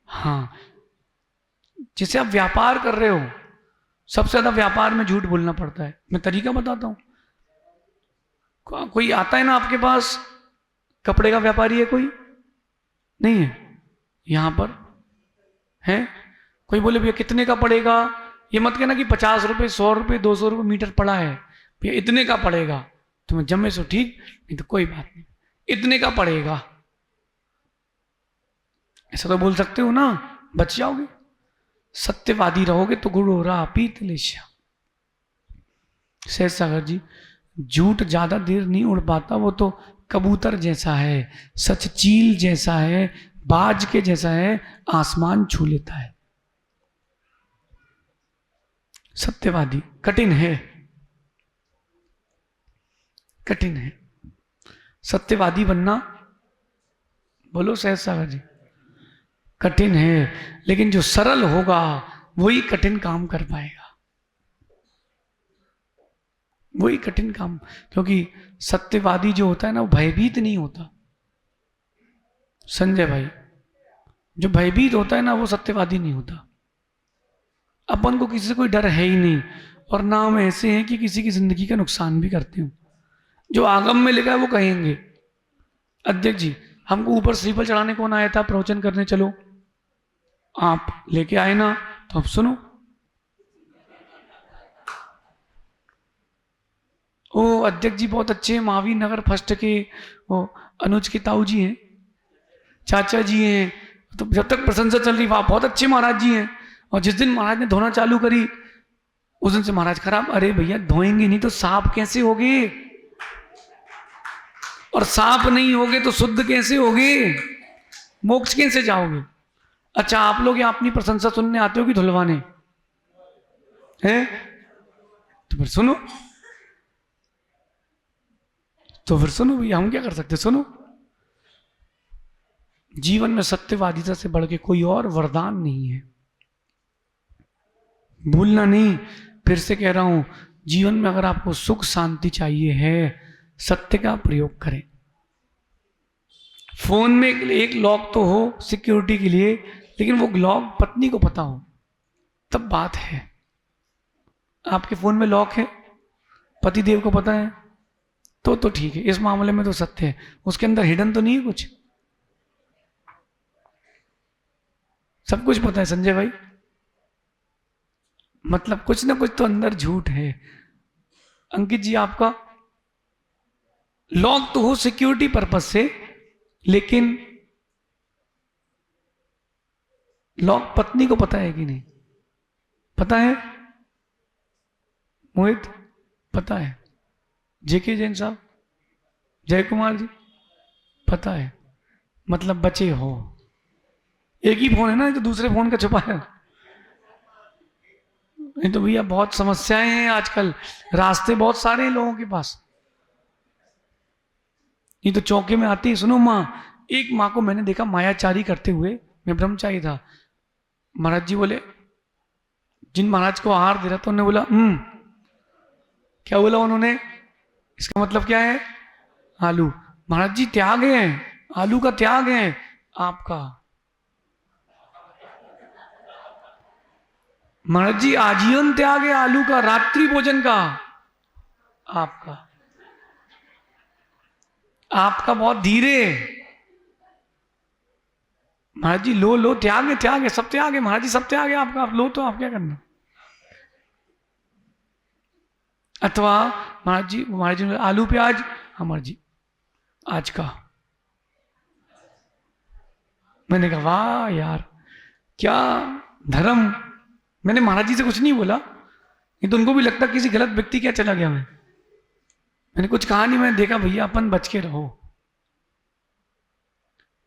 हाँ, जिसे आप व्यापार कर रहे हो, सबसे ज्यादा व्यापार में झूठ बोलना पड़ता है। मैं तरीका बताता हूं। कोई आता है ना आपके पास, कपड़े का व्यापारी है कोई? नहीं है यहां पर है? कोई बोले भैया कितने का पड़ेगा? ये मत कहना कि 50 रुपए, 100 रुपए, 200 रुपए मीटर पड़ा है, भैया इतने का पड़ेगा। तुम्हें जमे सो ठीक, नहीं तो कोई बात नहीं, इतने का पड़ेगा। ऐसा तो बोल सकते हो ना, बच जाओगे। सत्यवादी रहोगे तो गुड़ोरा पीतलेशा। सहज सागर जी, झूठ ज्यादा देर नहीं उड़ पाता, वो तो कबूतर जैसा है, सच चील जैसा है, बाज के जैसा है, आसमान छू लेता है। सत्यवादी कठिन है, कठिन है सत्यवादी बनना। बोलो सहज सागर जी, कठिन है, लेकिन जो सरल होगा वही कठिन काम कर पाएगा, वही कठिन काम। क्योंकि सत्यवादी जो होता है ना, वो भयभीत नहीं होता। संजय भाई, जो भयभीत होता है ना, वो सत्यवादी नहीं होता। अपन को किसी से कोई डर है ही नहीं, और ना हम ऐसे हैं कि किसी की जिंदगी का नुकसान भी करते हो। जो आगम में लिखा है वो कहेंगे। अध्यक्ष जी, हमको ऊपर श्रीफल चढ़ाने कौन आया था, प्रवचन करने चलो, आप लेके आए ना, तो अब सुनो। ओ अध्यक्ष जी बहुत अच्छे हैं, महावीर नगर फर्स्ट के वो अनुज के ताऊ जी हैं, चाचा जी हैं, तो जब तक प्रशंसा चल रही वहां बहुत अच्छे महाराज जी हैं। और जिस दिन महाराज ने धोना चालू करी, उस दिन से महाराज खराब। अरे भैया धोएंगे नहीं तो साफ कैसे होगे, और साफ नहीं होगे तो शुद्ध कैसे होगे, मोक्ष कैसे जाओगे? अच्छा, आप लोग यहाँ अपनी प्रशंसा सुनने आते हो कि धुलवाने हैं? तो फिर सुनो, तो फिर सुनो भैया, हम क्या कर सकते? सुनो। जीवन में सत्यवादिता से बढ़ के कोई और वरदान नहीं है। भूलना नहीं, फिर से कह रहा हूं, जीवन में अगर आपको सुख शांति चाहिए है, सत्य का प्रयोग करें। फोन में एक लॉक तो हो सिक्योरिटी के लिए, लेकिन वो लॉक पत्नी को पता हो, तब बात है। आपके फोन में लॉक है, पति देव को पता है, तो ठीक है, इस मामले में तो सत्य है। उसके अंदर हिडन तो नहीं है कुछ, सब कुछ पता है संजय भाई। मतलब कुछ ना कुछ तो अंदर झूठ है। अंकित जी, आपका लॉक तो हो सिक्योरिटी पर्पज से, लेकिन लॉक पत्नी को पता है कि नहीं? पता है मोहित? पता है। जेके जैन साहब, जय कुमार जी, पता है। मतलब बचे हो। एक ही फोन है ना, तो दूसरे फोन का छुपा है। नहीं तो भैया बहुत समस्याएं हैं आजकल, रास्ते बहुत सारे हैं लोगों के पास। नहीं तो चौके में आती है। सुनो माँ, एक माँ को मैंने देखा मायाचारी करते हुए, मैं ब्रह्मचारी था। महाराज जी बोले जिन महाराज को आहार दे रहा था उन्होंने बोला क्या बोला उन्होंने? इसका मतलब क्या है? आलू। महाराज जी त्याग है, आलू का त्याग है आपका। महाराज जी आजीवन त्याग है आलू का, रात्रि भोजन का आपका। आपका बहुत धीरे। महाराज जी लो लो, त्याग है, त्याग है, सब त्याग है महाराज जी, सब त्याग है आपका, आप लो तो आप क्या करना। अथवा महाराज जी आलू प्याज, हाँ महाराज जी आज का। मैंने कहा वाह यार क्या धर्म। मैंने महाराज जी से कुछ नहीं बोला, नहीं तो उनको भी लगता किसी गलत व्यक्ति क्या चला गया। मैंने कुछ कहा नहीं, मैंने देखा भैया अपन बच के रहो।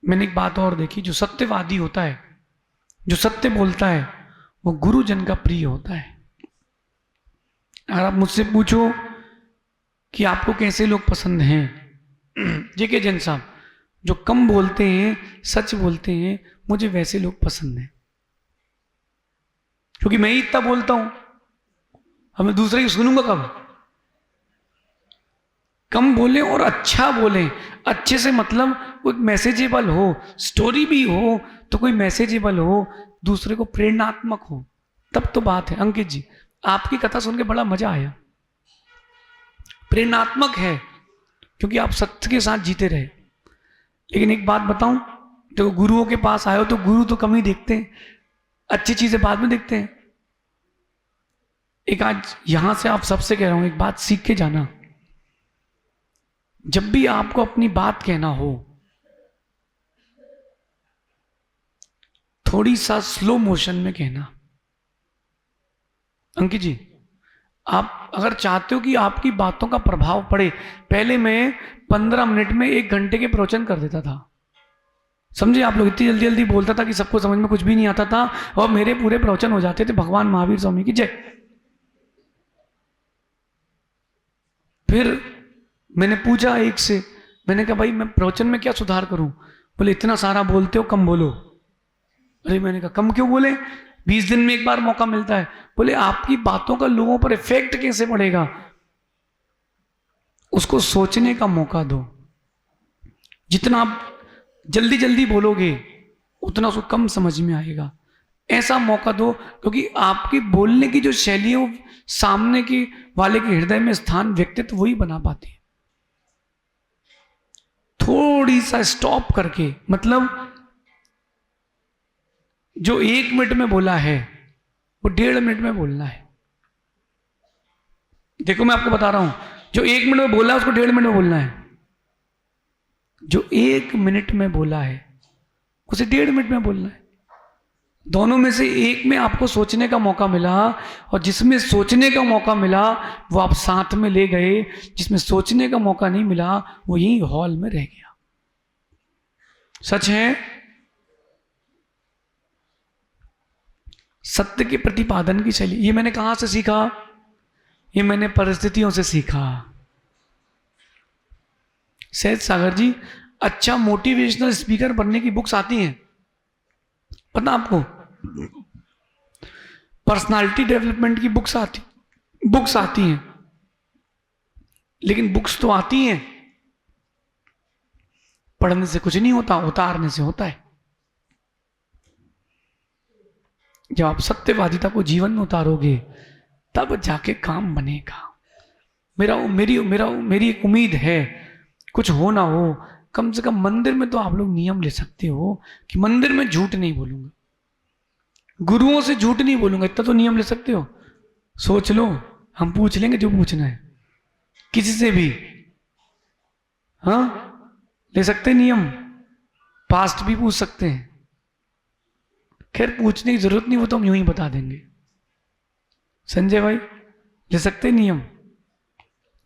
मैंने एक बात और देखी, जो सत्यवादी होता है, जो सत्य बोलता है, वो गुरुजन का प्रिय होता है। अगर आप मुझसे पूछो कि आपको कैसे लोग पसंद हैं, जेके जैन साहब जो कम बोलते हैं, सच बोलते हैं, मुझे वैसे लोग पसंद हैं। क्योंकि मैं ही इतना बोलता हूं, हमें दूसरे की सुनूंगा कब? कम बोले और अच्छा बोले। अच्छे से मतलब कोई मैसेजेबल हो, स्टोरी भी हो तो कोई मैसेजेबल हो, दूसरे को प्रेरणात्मक हो, तब तो बात है। अंकित जी आपकी कथा सुन के बड़ा मजा आया, प्रेरणात्मक है क्योंकि आप सत्य के साथ जीते रहे। लेकिन एक बात बताऊं, देखो गुरुओं के पास आए हो तो गुरु तो कम ही देखते हैं, अच्छी चीजें बाद में देखते हैं। एक आज यहां से आप सबसे कह रहा हूं, एक बात सीख के जाना, जब भी आपको अपनी बात कहना हो, थोड़ी सा स्लो मोशन में कहना। अंकित जी आप अगर चाहते हो कि आपकी बातों का प्रभाव पड़े, पहले मैं 15 मिनट में 1 घंटे के प्रवचन कर देता था, समझे आप लोग। इतनी जल्दी जल्दी बोलता था कि सबको समझ में कुछ भी नहीं आता था, और मेरे पूरे प्रवचन हो जाते थे। भगवान महावीर स्वामी की जय। फिर मैंने पूछा एक से, मैंने कहा भाई मैं प्रवचन में क्या सुधार करूं? बोले इतना सारा बोलते हो, कम बोलो। अरे मैंने कहा कम क्यों बोले, 20 दिन में एक बार मौका मिलता है। बोले आपकी बातों का लोगों पर इफेक्ट कैसे पड़ेगा, उसको सोचने का मौका दो। जितना आप जल्दी जल्दी बोलोगे उतना उसको कम समझ में आएगा, ऐसा मौका दो। क्योंकि आपकी बोलने की जो शैली है वो सामने के वाले के हृदय में स्थान, व्यक्तित्व वही बना पाती है। थोड़ी सा स्टॉप करके, मतलब जो 1 मिनट में बोला है वो 1.5 मिनट में बोलना है। देखो मैं आपको बता रहा हूं, जो 1 मिनट में बोला है उसको 1.5 मिनट में बोलना है। जो 1 मिनट में बोला है उसे 1.5 मिनट में बोलना है। दोनों में से एक में आपको सोचने का मौका मिला, और जिसमें सोचने का मौका मिला वो आप साथ में ले गए, जिसमें सोचने का मौका नहीं मिला वो यही हॉल में रह गया। सच है। सत्य के प्रतिपादन की शैली, ये मैंने कहां से सीखा? ये मैंने परिस्थितियों से सीखा। सहज सागर जी अच्छा मोटिवेशनल स्पीकर बनने की बुक्स आती हैं, पता आपको? पर्सनालिटी डेवलपमेंट की बुक्स आती हैं, लेकिन बुक्स तो आती हैं, पढ़ने से कुछ नहीं होता, उतारने से होता है। जब आप सत्यवादिता को जीवन में उतारोगे तब जाके काम बनेगा। मेरी एक उम्मीद है, कुछ हो ना हो, कम से कम मंदिर में तो आप लोग नियम ले सकते हो कि मंदिर में झूठ नहीं बोलूंगा, गुरुओं से झूठ नहीं बोलूंगा, इतना तो नियम ले सकते हो। सोच लो, हम पूछ लेंगे जो पूछना है किसी से भी, हाँ ले सकते नियम, पास्ट भी पूछ सकते हैं। खैर पूछने की जरूरत नहीं, वो तो हम यूं ही बता देंगे। संजय भाई ले सकते नियम,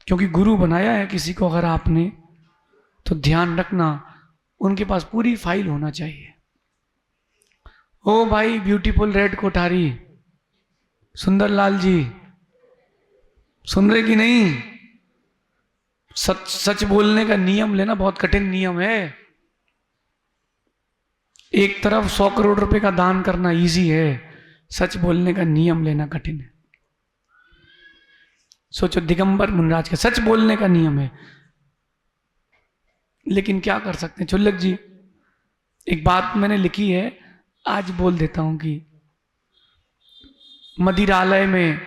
क्योंकि गुरु बनाया है किसी को अगर आपने, तो ध्यान रखना उनके पास पूरी फाइल होना चाहिए। ओ भाई ब्यूटीफुल रेड कोठारी सुंदरलाल जी, सुन रहे कि नहीं? सच बोलने का नियम लेना बहुत कठिन नियम है। एक तरफ 100 करोड़ रुपए का दान करना इजी है, सच बोलने का नियम लेना कठिन है। सोचो दिगंबर मुनराज का सच बोलने का नियम है, लेकिन क्या कर सकते हैं। चुल्लक जी, एक बात मैंने लिखी है, आज बोल देता हूं कि मदिरालय में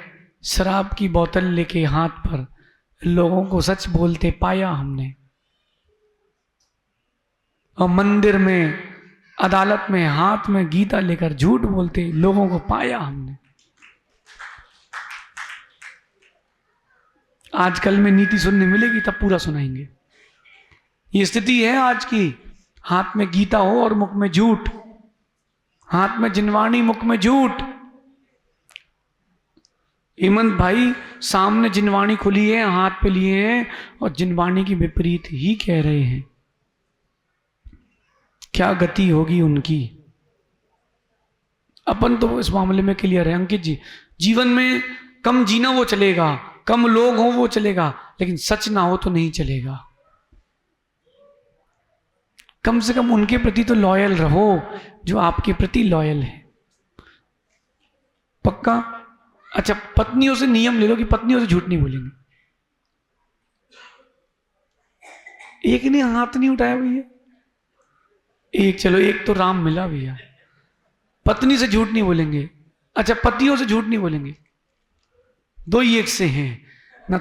शराब की बोतल लेके हाथ पर लोगों को सच बोलते पाया हमने, और मंदिर में, अदालत में हाथ में गीता लेकर झूठ बोलते लोगों को पाया हमने। आजकल में नीति सुनने मिलेगी तब पूरा सुनाएंगे। ये स्थिति है आज की, हाथ में गीता हो और मुख में झूठ, हाथ में जिनवाणी मुख में झूठ। हेमंत भाई सामने जिनवाणी खुली है, हाथ पे लिए हैं और जिनवाणी की विपरीत ही कह रहे हैं। क्या गति होगी उनकी। अपन तो इस मामले में क्लियर है अंकित जी, जीवन में कम जीना वो चलेगा, कम लोग हो वो चलेगा, लेकिन सच ना हो तो नहीं चलेगा। कम से कम उनके प्रति तो लॉयल रहो जो आपके प्रति लॉयल है। पक्का? अच्छा, पत्नियों से नियम ले लो कि पत्नियों से झूठ नहीं बोलेंगे। एक ने हाथ नहीं उठाया भैया, एक, चलो एक तो राम मिला भैया। पत्नी से झूठ नहीं बोलेंगे। अच्छा, पतियों से झूठ नहीं बोलेंगे। दो ही एक से हैं ना,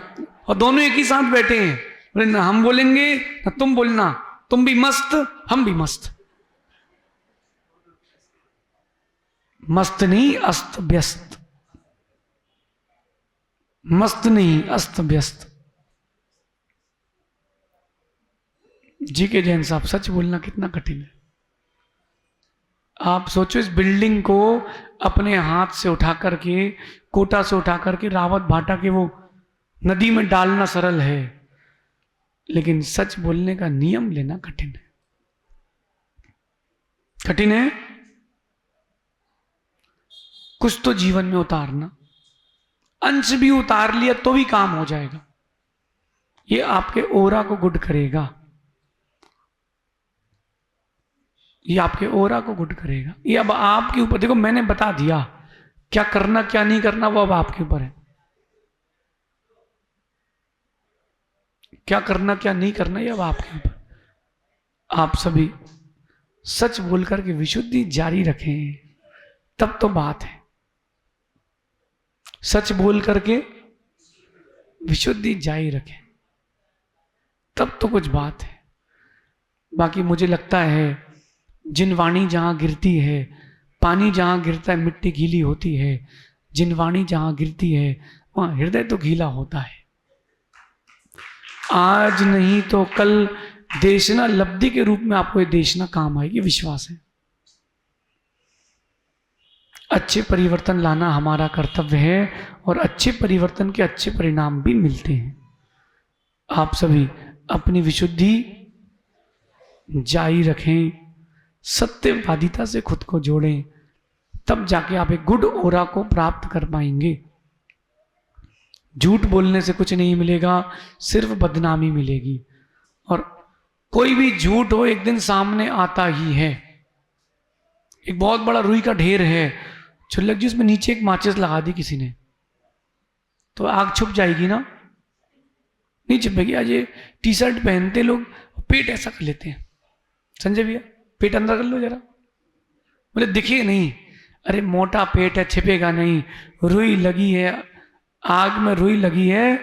और दोनों एक ही साथ बैठे हैं, बोले ना हम बोलेंगे ना तुम बोलना, तुम भी मस्त हम भी मस्त। मस्त नहीं अस्त व्यस्त, मस्त नहीं अस्त व्यस्त। जी के जैन साहब, सच बोलना कितना कठिन है। आप सोचो, इस बिल्डिंग को अपने हाथ से उठा करके, कोटा से उठा करके रावत भाटा के वो नदी में डालना सरल है, लेकिन सच बोलने का नियम लेना कठिन है। कठिन है। कुछ तो जीवन में उतारना, अंश भी उतार लिया तो भी काम हो जाएगा। ये आपके ओरा को गुड करेगा, ये आपके ओरा को गुड करेगा। ये अब आपके ऊपर, देखो मैंने बता दिया क्या करना क्या नहीं करना, वो अब आपके ऊपर है। क्या करना क्या नहीं करना ये अब आपके ऊपर। आप सभी सच बोल करके विशुद्धि जारी रखें, तब तो बात है। सच बोल करके विशुद्धि जारी रखें, तब तो कुछ बात है। बाकी मुझे लगता है जिनवाणी जहां गिरती है, पानी जहां गिरता है मिट्टी गीली होती है, जिनवाणी जहां गिरती है वहां हृदय तो गीला होता है। आज नहीं तो कल देशना लब्धि के रूप में आपको ये देशना काम आएगी, विश्वास है। अच्छे परिवर्तन लाना हमारा कर्तव्य है और अच्छे परिवर्तन के अच्छे परिणाम भी मिलते हैं। आप सभी अपनी विशुद्धि जारी रखें, सत्यवादिता से खुद को जोड़ें, तब जाके आप एक गुड ओरा को प्राप्त कर पाएंगे। झूठ बोलने से कुछ नहीं मिलेगा, सिर्फ बदनामी मिलेगी। और कोई भी झूठ हो एक दिन सामने आता ही है। एक बहुत बड़ा रुई का ढेर है, छुल्लक जी उसमें नीचे एक माचिस लगा दी किसी ने, तो आग छुप जाएगी ना? नहीं छुपेगी। आज ये टी शर्ट पहनते लोग पेट ऐसा कर लेते हैं, संजय भैया पेट अंदर कर लो जरा, बोले दिखे नहीं। अरे मोटा पेट है, छिपेगा नहीं। रुई लगी है, आग में रुई लगी है,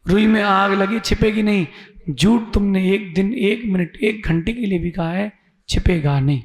रुई में आग लगी, छिपेगी नहीं। झूठ तुमने एक दिन, एक मिनट, एक घंटे के लिए भी कहा है, छिपेगा नहीं।